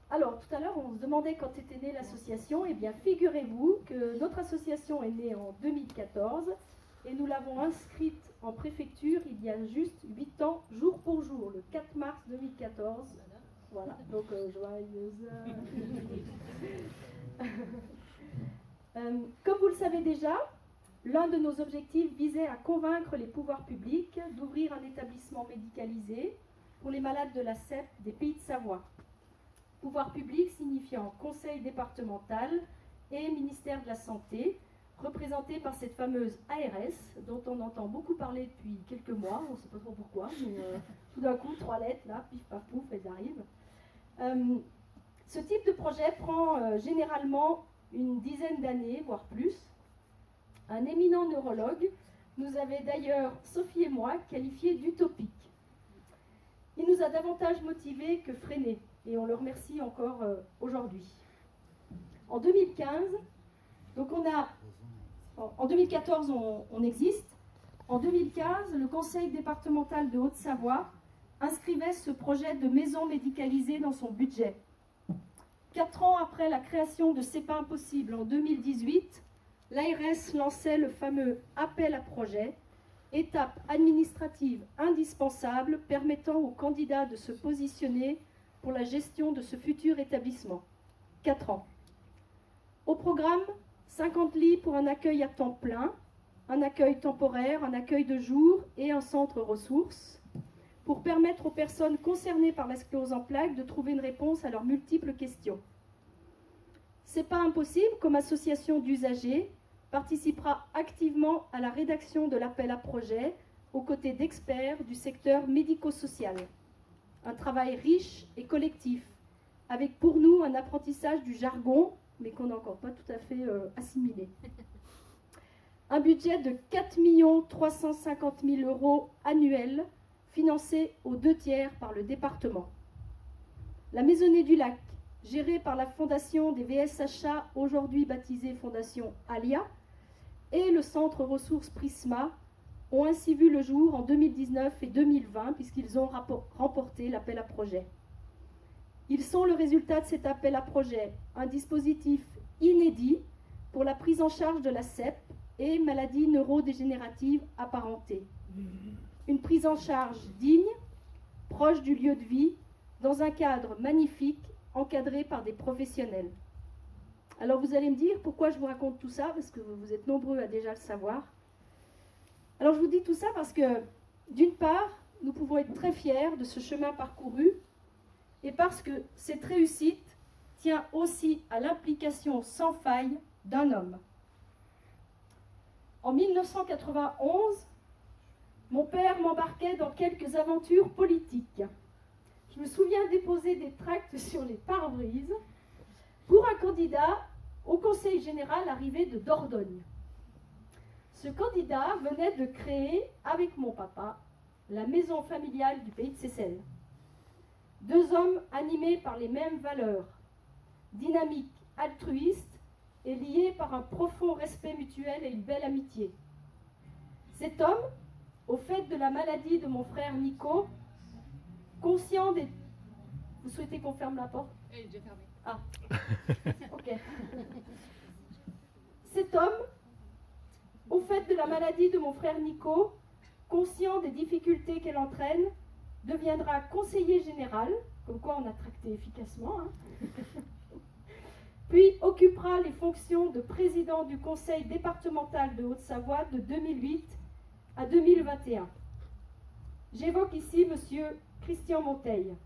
Alors, tout à l'heure, on se demandait quand était née l'association. Eh bien, figurez-vous que notre association est née en 2014 et nous l'avons inscrite en préfecture il y a juste 8 ans, jour pour jour, le 4 mars 2014. Voilà, donc joyeuse. Comme vous le savez déjà, l'un de nos objectifs visait à convaincre les pouvoirs publics d'ouvrir un établissement médicalisé pour les malades de la CEP des Pays de Savoie. Pouvoir public signifiant conseil départemental et ministère de la Santé, représenté par cette fameuse ARS, dont on entend beaucoup parler depuis quelques mois, on ne sait pas trop pourquoi, mais tout d'un coup, 3 lettres, là, pif, paf, pouf, elles arrivent. Ce type de projet prend généralement une dizaine d'années, voire plus. Un éminent neurologue nous avait d'ailleurs, Sophie et moi, qualifié d'utopique. Il nous a davantage motivés que freinés, et on le remercie encore aujourd'hui. En 2015, donc en 2014 on existe, En 2015, le conseil départemental de Haute-Savoie inscrivait ce projet de maison médicalisée dans son budget. 4 ans après la création de C'est pas impossible en 2018, l'ARS lançait le fameux appel à projet, étape administrative indispensable permettant aux candidats de se positionner pour la gestion de ce futur établissement. 4 ans. Au programme, 50 lits pour un accueil à temps plein, un accueil temporaire, un accueil de jour et un centre ressources, pour permettre aux personnes concernées par la sclérose en plaques de trouver une réponse à leurs multiples questions. C'est pas impossible, comme association d'usagers, participera activement à la rédaction de l'appel à projet aux côtés d'experts du secteur médico-social. Un travail riche et collectif, avec pour nous un apprentissage du jargon, mais qu'on n'a encore pas tout à fait assimilé. Un budget de 4 350 000 € annuels, financé aux 2/3 par le département. La Maisonnée du Lac, gérée par la Fondation des VSHA, aujourd'hui baptisée Fondation Alia, et le Centre Ressources Prisma, ont ainsi vu le jour en 2019 et 2020, puisqu'ils ont remporté l'appel à projet. Ils sont le résultat de cet appel à projet, un dispositif inédit pour la prise en charge de la CEP et maladies neurodégénératives apparentées. Une prise en charge digne, proche du lieu de vie, dans un cadre magnifique, encadré par des professionnels. Alors vous allez me dire pourquoi je vous raconte tout ça, parce que vous êtes nombreux à déjà le savoir. Alors je vous dis tout ça parce que, d'une part, nous pouvons être très fiers de ce chemin parcouru, et parce que cette réussite tient aussi à l'implication sans faille d'un homme. En 1991, mon père m'embarquait dans quelques aventures politiques. Je me souviens déposer des tracts sur les pare-brises pour un candidat au Conseil général arrivé de Dordogne. Ce candidat venait de créer, avec mon papa, la maison familiale du pays de Seyssel. 2 hommes animés par les mêmes valeurs, dynamiques, altruistes et liés par un profond respect mutuel et une belle amitié. Cet homme, au fait de la maladie de mon frère Nico, conscient des... Vous souhaitez qu'on ferme la porte? Elle est déjà fermée. Ah, ok. Cet homme, au fait de la maladie de mon frère Nico, conscient des difficultés qu'elle entraîne, deviendra conseiller général, comme quoi on a tracté efficacement, puis occupera les fonctions de président du conseil départemental de Haute-Savoie de 2008 à 2021. J'évoque ici M. Christian Monteil.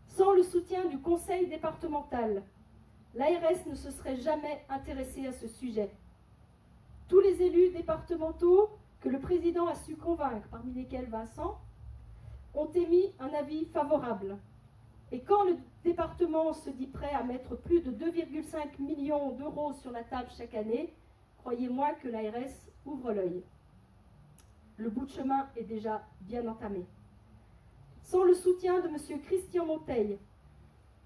Sans le soutien du conseil départemental, l'ARS ne se serait jamais intéressée à ce sujet. Tous les élus départementaux que le président a su convaincre, parmi lesquels Vincent, ont émis un avis favorable. Et quand le département se dit prêt à mettre plus de 2,5 millions d'euros sur la table chaque année, croyez-moi que l'ARS ouvre l'œil. Le bout de chemin est déjà bien entamé. Sans le soutien de M. Christian Monteil,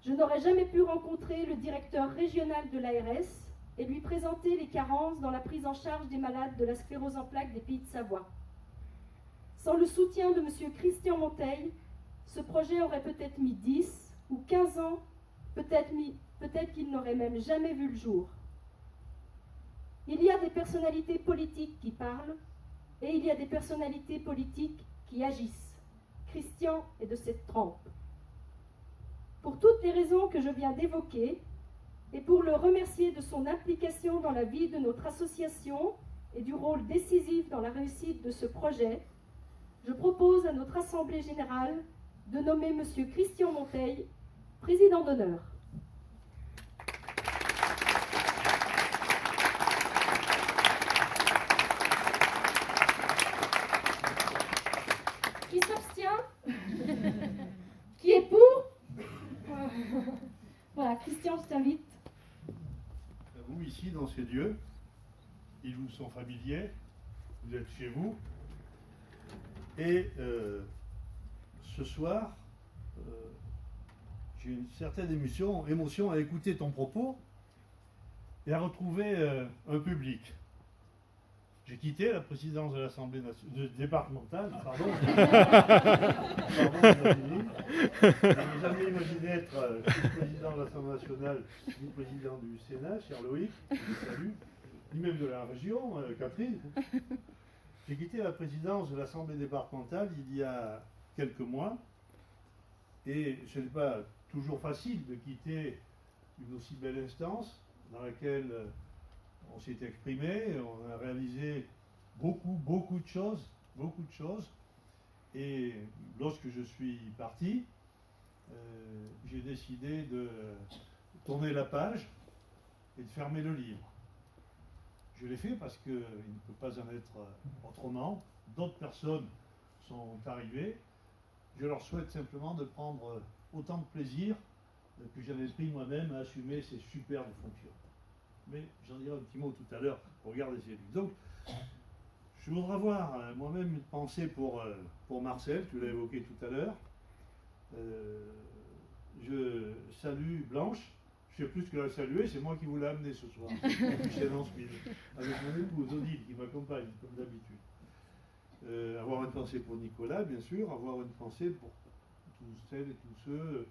je n'aurais jamais pu rencontrer le directeur régional de l'ARS et lui présenter les carences dans la prise en charge des malades de la sclérose en plaques des Pays de Savoie. Sans le soutien de M. Christian Monteil, ce projet aurait peut-être mis 10 ou 15 ans, peut-être qu'il n'aurait même jamais vu le jour. Il y a des personnalités politiques qui parlent et il y a des personnalités politiques qui agissent. Christian est de cette trempe. Pour toutes les raisons que je viens d'évoquer, et pour le remercier de son implication dans la vie de notre association et du rôle décisif dans la réussite de ce projet, je propose à notre Assemblée générale de nommer M. Christian Monteil président d'honneur. Qui s'abstient? Qui est pour? Voilà, Christian, je t'invite. Vous, ici, dans ces lieux, ils vous sont familiers, vous êtes chez vous, et ce soir, j'ai une certaine émotion à écouter ton propos et à retrouver un public. J'ai quitté la présidence de l'Assemblée départementale, pardon. Vous avez imaginé être président de l'Assemblée nationale, ni président du Sénat, cher Loïc, je vous salue, ni même de la région, Catherine. J'ai quitté la présidence de l'Assemblée départementale il y a quelques mois, et ce n'est pas toujours facile de quitter une aussi belle instance dans laquelle on s'est exprimé, on a réalisé beaucoup de choses, et lorsque je suis parti, j'ai décidé de tourner la page et de fermer le livre. Je l'ai fait parce qu'il ne peut pas en être autrement. D'autres personnes sont arrivées. Je leur souhaite simplement de prendre autant de plaisir que j'avais pris moi-même à assumer ces superbes fonctions. Mais j'en dirai un petit mot tout à l'heure au regard des élus. Donc, je voudrais avoir moi-même une pensée pour Marcel, tu l'as évoqué tout à l'heure. Je salue Blanche. Je sais plus ce que la saluer, c'est moi qui vous l'ai amené ce soir. Avec mon épouse Odile qui m'accompagne, comme d'habitude. Avoir une pensée pour Nicolas, bien sûr. Avoir une pensée pour tous celles et tous ceux,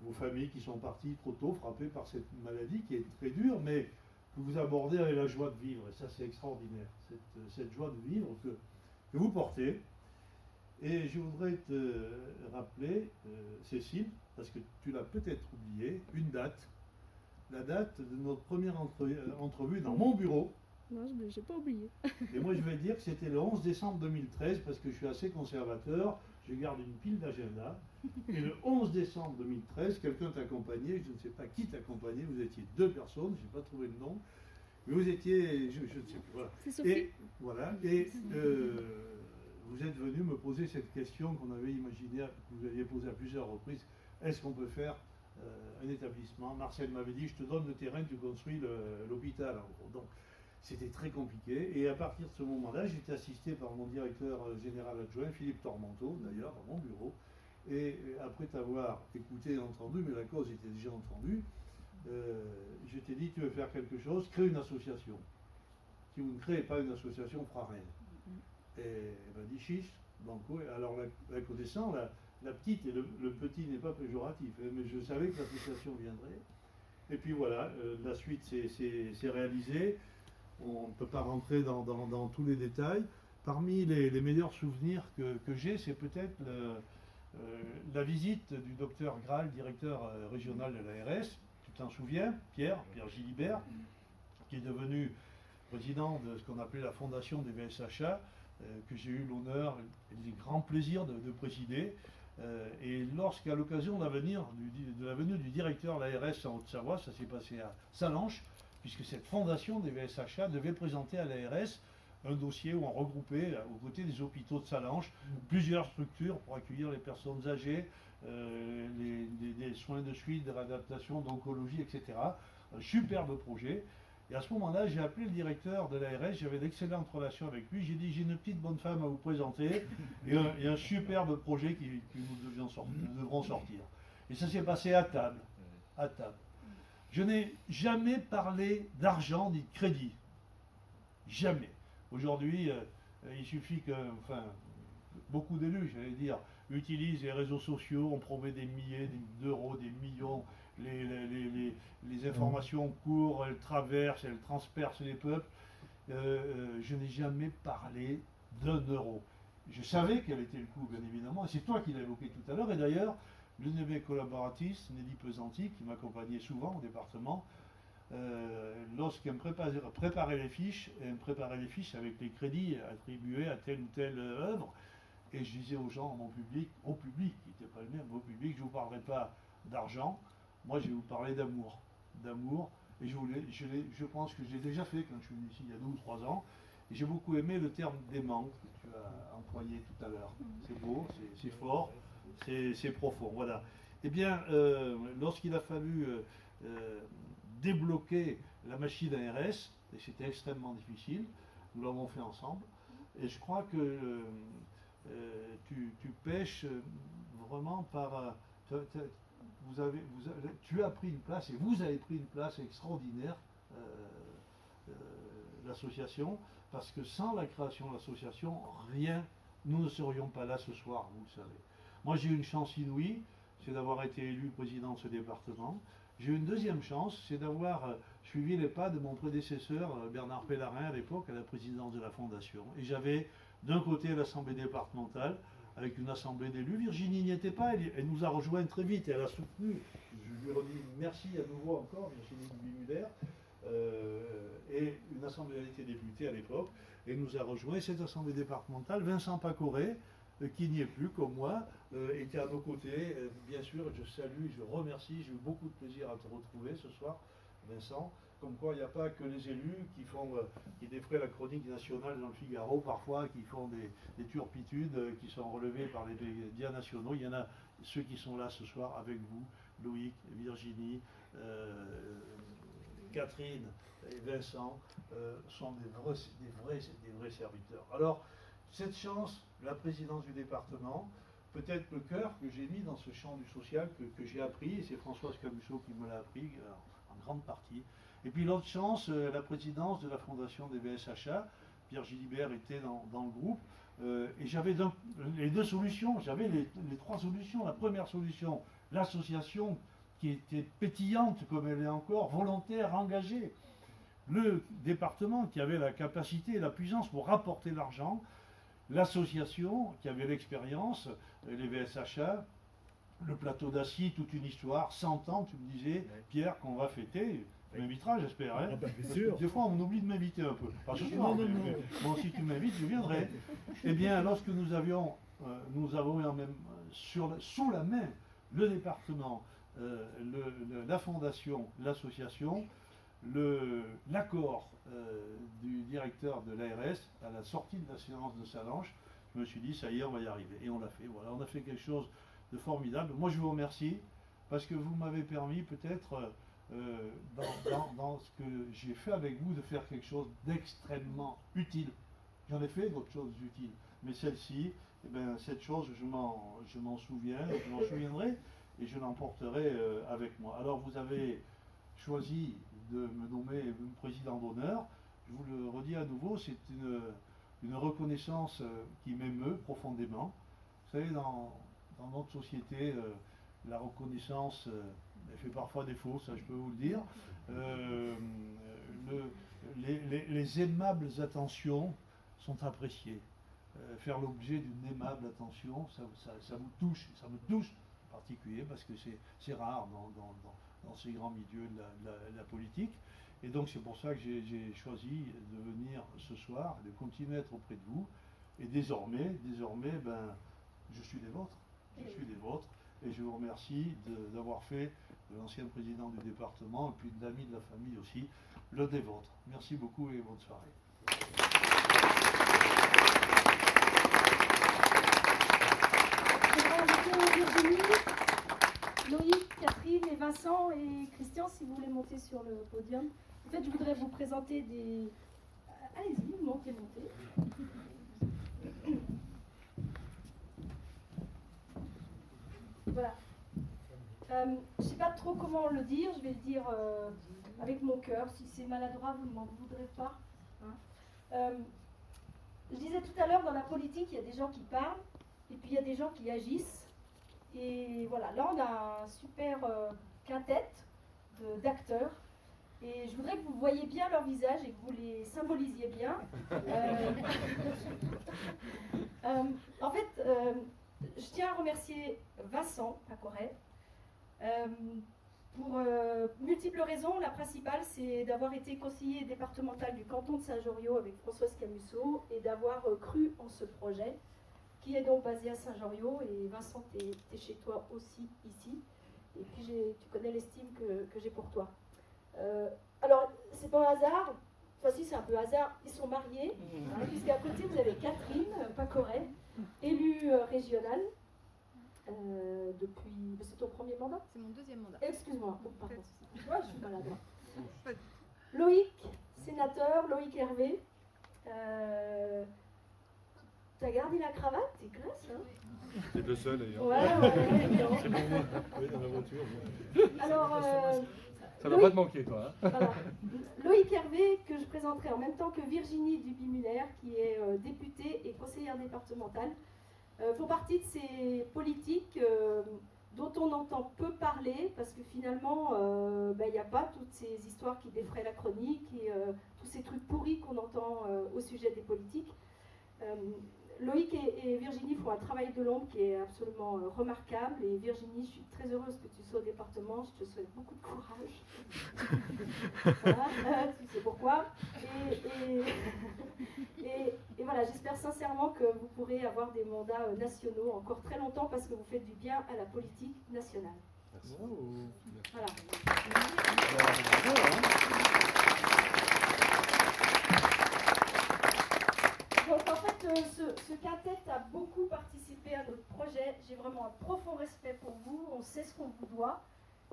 vos familles qui sont parties trop tôt, frappées par cette maladie qui est très dure, mais que vous abordez avec la joie de vivre. Et ça, c'est extraordinaire. Cette joie de vivre que vous portez. Et je voudrais te rappeler, Cécile, parce que tu l'as peut-être oublié, une date, la date de notre première entrevue dans mon bureau. Non, je n'ai pas oublié. Et moi, je vais dire que c'était le 11 décembre 2013, parce que je suis assez conservateur, je garde une pile d'agenda. Et le 11 décembre 2013, quelqu'un t'accompagnait, je ne sais pas qui t'accompagnait, vous étiez 2 personnes, je n'ai pas trouvé le nom, mais vous étiez, je ne sais plus, voilà. C'est Sophie. Et voilà, et vous êtes venu me poser cette question qu'on avait imaginée, que vous aviez posée à plusieurs reprises. Est-ce qu'on peut faire un établissement? Marcel m'avait dit, je te donne le terrain, tu construis l'hôpital, en gros. Donc, c'était très compliqué. Et à partir de ce moment-là, j'ai été assisté par mon directeur général adjoint, Philippe Tormenteau, d'ailleurs, dans mon bureau. Et après t'avoir écouté et entendu, mais la cause était déjà entendue, je t'ai dit, tu veux faire quelque chose, crée une association. Si vous ne créez pas une association, on ne fera rien. Et elle m'a dit chiche, banco. Alors la connaissant, la petite et le petit n'est pas péjoratif, mais je savais que l'association viendrait. Et puis voilà, la suite c'est réalisé. On ne peut pas rentrer dans tous les détails. Parmi les meilleurs souvenirs que j'ai, c'est peut-être la visite du docteur Graal, directeur régional de l'ARS. Tu t'en souviens, Pierre Gilibert, qui est devenu président de ce qu'on appelait la fondation des VSHA, que j'ai eu l'honneur et le grand plaisir de présider. Et lorsqu'à l'occasion de la venue du directeur de l'ARS en Haute-Savoie, ça s'est passé à Sallanches, puisque cette fondation des VSHA devait présenter à l'ARS un dossier où on regroupait, aux côtés des hôpitaux de Sallanches, plusieurs structures pour accueillir les personnes âgées, des soins de suite, de réadaptation, d'oncologie, etc. Un superbe projet. Et à ce moment-là, j'ai appelé le directeur de l'ARS, j'avais d'excellentes relations avec lui, j'ai dit, j'ai une petite bonne femme à vous présenter, et un superbe projet que nous devrons sortir. Et ça s'est passé à table. Je n'ai jamais parlé d'argent ni de crédit. Jamais. Aujourd'hui, il suffit que, beaucoup d'élus, j'allais dire, utilisent les réseaux sociaux, on promet des milliers d'euros, des millions, les informations courent, elles traversent, elles transpercent les peuples. Je n'ai jamais parlé d'1 euro. Je savais quel était le coût, bien évidemment, et c'est toi qui l'as évoqué tout à l'heure, et d'ailleurs, l'une de mes collaboratrices, Nelly Pesanti, qui m'accompagnait souvent au département, lorsqu'elle me préparait les fiches, elle me préparait les fiches avec les crédits attribués à telle ou telle œuvre, et je disais aux gens, au public, qui n'était pas le même, au public, je ne vous parlerai pas d'argent, moi je vais vous parler d'amour, et je pense que je l'ai déjà fait quand je suis venu ici il y a 2 ou 3 ans, et j'ai beaucoup aimé le terme d'aimant que tu as employé tout à l'heure. C'est beau, c'est fort, c'est profond, voilà. Eh bien, lorsqu'il a fallu débloquer la machine ARS, et c'était extrêmement difficile, nous l'avons fait ensemble, et je crois que tu pêches vraiment par... tu as pris une place, et vous avez pris une place extraordinaire, l'association, parce que sans la création de l'association, rien, nous ne serions pas là ce soir, vous le savez. Moi j'ai eu une chance inouïe, c'est d'avoir été élu président de ce département. J'ai eu une deuxième chance, c'est d'avoir suivi les pas de mon prédécesseur Bernard Pellarin à l'époque à la présidence de la Fondation. Et j'avais d'un côté l'Assemblée départementale, avec une assemblée d'élus. Virginie n'y était pas, elle nous a rejoints très vite, elle a soutenu. Je lui redis merci à nouveau encore, Virginie Duby-Muller, et une assemblée, elle était députée à l'époque, et nous a rejoints. Cette assemblée départementale, Vincent Pacoré, qui n'y est plus, comme moi, était à nos côtés. Bien sûr, je salue, je remercie, j'ai eu beaucoup de plaisir à te retrouver ce soir, Vincent. Comme quoi, il n'y a pas que les élus qui défraient la chronique nationale dans le Figaro parfois, qui font des turpitudes qui sont relevées par les médias nationaux. Il y en a ceux qui sont là ce soir avec vous, Loïc, Virginie, Catherine et Vincent, sont des vrais serviteurs. Alors, cette chance, la présidence du département, peut-être le cœur que j'ai mis dans ce champ du social que j'ai appris, et c'est Françoise Camusot qui me l'a appris en grande partie. Et puis l'autre chance, la présidence de la fondation des VSHA, Pierre Gilibert était dans le groupe, et j'avais les deux solutions, j'avais les trois solutions. La première solution, l'association qui était pétillante comme elle est encore, volontaire, engagée. Le département qui avait la capacité et la puissance pour rapporter l'argent, l'association qui avait l'expérience, les VSHA, le plateau d'Assy, toute une histoire, 100 ans, tu me disais, Pierre, qu'on va fêter. Tu m'inviteras, j'espère. Hein. Bien sûr. Des fois, on oublie de m'inviter un peu. Pas ce soir, mais moi, si tu m'invites, je viendrai. Eh bien, lorsque nous avons même sous la main le département, la fondation, l'association, l'accord du directeur de l'ARS à la sortie de la séance de Salanches, je me suis dit, ça y est, on va y arriver. Et on l'a fait. Voilà, on a fait quelque chose de formidable. Moi, je vous remercie parce que vous m'avez permis peut-être... dans ce que j'ai fait avec vous, de faire quelque chose d'extrêmement utile. J'en ai fait d'autres choses utiles, mais celle-ci, eh bien, cette chose, je m'en souviens, je m'en souviendrai, et je l'emporterai avec moi. Alors, vous avez choisi de me nommer président d'honneur. Je vous le redis à nouveau, c'est une reconnaissance qui m'émeut profondément. Vous savez, dans notre société, la reconnaissance... elle fait parfois défaut, ça je peux vous le dire. Les aimables attentions sont appréciées. Faire l'objet d'une aimable attention, ça me touche en particulier, parce que c'est rare dans ces grands milieux de la politique. Et donc c'est pour ça que j'ai choisi de venir ce soir, de continuer à être auprès de vous. Et désormais, ben, je suis des vôtres. Je suis des vôtres. Et je vous remercie d'avoir fait de l'ancien président du département, et puis de l'ami de la famille aussi, le des vôtres. Merci beaucoup et bonne soirée. Je voudrais inviter Virginie, Loïc, Catherine et Vincent et Christian, si vous voulez monter sur le podium. En fait, je voudrais vous présenter des... Allez-y, montez. Voilà. Je ne sais pas trop comment le dire, je vais le dire avec mon cœur. Si c'est maladroit, vous ne m'en voudrez pas. Hein. Je disais tout à l'heure, dans la politique, il y a des gens qui parlent, et puis il y a des gens qui agissent. Et voilà, là on a un super quintet d'acteurs. Et je voudrais que vous voyiez bien leur visage et que vous les symbolisiez bien. En fait, je tiens à remercier Vincent Pacoré pour multiples raisons. La principale, c'est d'avoir été conseiller départemental du canton de Saint-Joriot avec Françoise Camusot et d'avoir cru en ce projet qui est donc basé à Saint-Joriot. Et Vincent, tu es chez toi aussi ici. Et puis tu connais l'estime que j'ai pour toi. Alors, c'est pas un hasard, enfin si c'est un peu hasard, ils sont mariés, hein, puisqu'à côté vous avez Catherine Pacoré, élue régionale, depuis... C'est ton premier mandat? C'est mon deuxième mandat. Excuse-moi, oh, pardon. Ouais, je suis maladroit. Loïc, sénateur, Loïc Hervé. T'as gardé la cravate, t'es classe, hein? C'est le seul d'ailleurs. Ouais, évidemment. C'est pour moi. Oui, dans la voiture. Alors, Ça va pas te manquer, toi. Hein. Voilà. Loïc Hervé, que je présenterai en même temps que Virginie Duby-Muller, qui est députée et conseillère départementale, font partie de ces politiques dont on entend peu parler, parce que finalement, il n'y a pas toutes ces histoires qui défraient la chronique et tous ces trucs pourris qu'on entend au sujet des politiques. Loïc et Virginie font un travail de l'ombre qui est absolument remarquable. Et Virginie, je suis très heureuse que tu sois au département. Je te souhaite beaucoup de courage. Voilà, tu sais pourquoi. Et voilà, j'espère sincèrement que vous pourrez avoir des mandats nationaux encore très longtemps parce que vous faites du bien à la politique nationale. Merci. Voilà. Donc en fait, ce quintet a beaucoup participé à notre projet. J'ai vraiment un profond respect pour vous. On sait ce qu'on vous doit.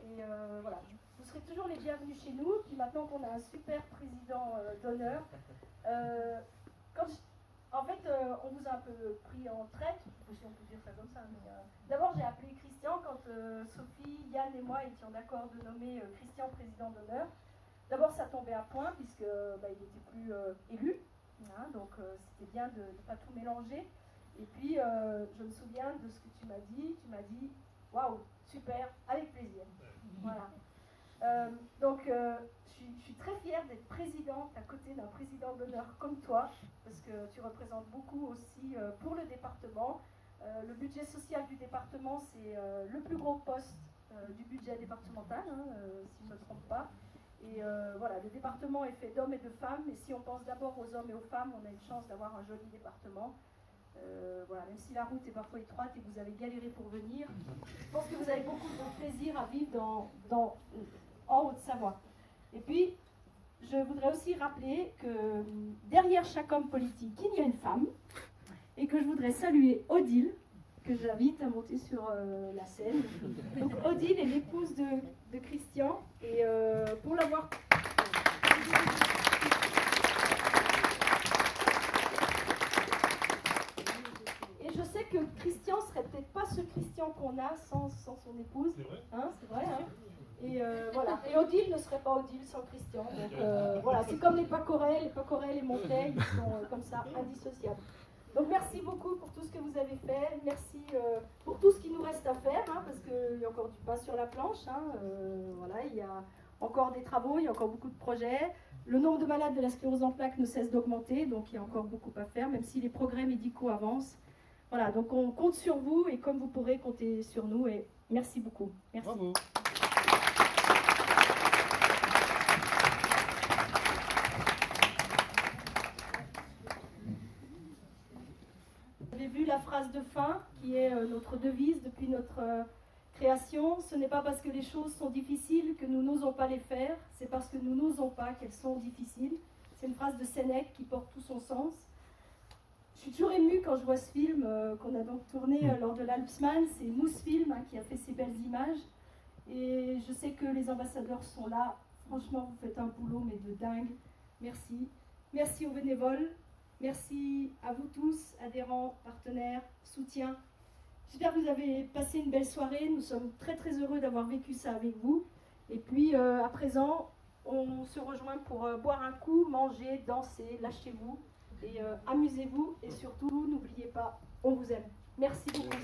Et voilà, vous serez toujours les bienvenus chez nous. Puis maintenant qu'on a un super président d'honneur, en fait, on vous a un peu pris en traite, si on peut dire ça comme ça. D'abord, j'ai appelé Christian quand Sophie, Yann et moi étions d'accord de nommer Christian président d'honneur. D'abord, ça tombait à point puisque il n'était plus élu. Hein, donc c'était bien de ne pas tout mélanger. Et puis je me souviens de ce que tu m'as dit. Tu m'as dit waouh, super, avec plaisir. Voilà. Donc je suis très fière d'être présidente à côté d'un président d'honneur comme toi, parce que tu représentes beaucoup aussi pour le département. Le budget social du département, c'est le plus gros poste du budget départemental, hein, si je ne me trompe pas. Et voilà, le département est fait d'hommes et de femmes, et si on pense d'abord aux hommes et aux femmes, on a une chance d'avoir un joli département. Voilà, même si la route est parfois étroite et que vous avez galéré pour venir, je pense que vous avez beaucoup de plaisir à vivre en Haute-Savoie. Et puis, je voudrais aussi rappeler que derrière chaque homme politique, il y a une femme, et que je voudrais saluer Odile, que j'invite à monter sur la scène. Donc Odile est l'épouse de Christian, et pour l'avoir... Et je sais que Christian serait peut-être pas ce Christian qu'on a sans son épouse. C'est vrai. Hein, c'est vrai, hein. Et voilà. Et Odile ne serait pas Odile sans Christian. Donc voilà, c'est comme les Pacorel et Monteil, ils sont comme ça, indissociables. Donc merci beaucoup pour tout ce que vous avez fait, merci pour tout ce qui nous reste à faire, hein, parce qu'il y a encore du pain sur la planche, hein, voilà, il y a encore des travaux, il y a encore beaucoup de projets. Le nombre de malades de la sclérose en plaques ne cesse d'augmenter, donc il y a encore beaucoup à faire, même si les progrès médicaux avancent. Voilà, donc on compte sur vous, et comme vous pourrez compter sur nous, et merci beaucoup. Merci. Bravo. Vous avez vu la phrase de fin, qui est notre devise depuis notre création. Ce n'est pas parce que les choses sont difficiles que nous n'osons pas les faire, c'est parce que nous n'osons pas qu'elles sont difficiles. C'est une phrase de Sénèque qui porte tout son sens. Je suis toujours émue quand je vois ce film qu'on a donc tourné lors de l'Alpsman. C'est Mousfilm qui a fait ces belles images. Et je sais que les ambassadeurs sont là. Franchement, vous faites un boulot, mais de dingue. Merci. Merci aux bénévoles. Merci à vous tous, adhérents, partenaires, soutiens. J'espère que vous avez passé une belle soirée. Nous sommes très très heureux d'avoir vécu ça avec vous. Et puis à présent, on se rejoint pour boire un coup, manger, danser, lâchez-vous et amusez-vous. Et surtout, n'oubliez pas, on vous aime. Merci beaucoup.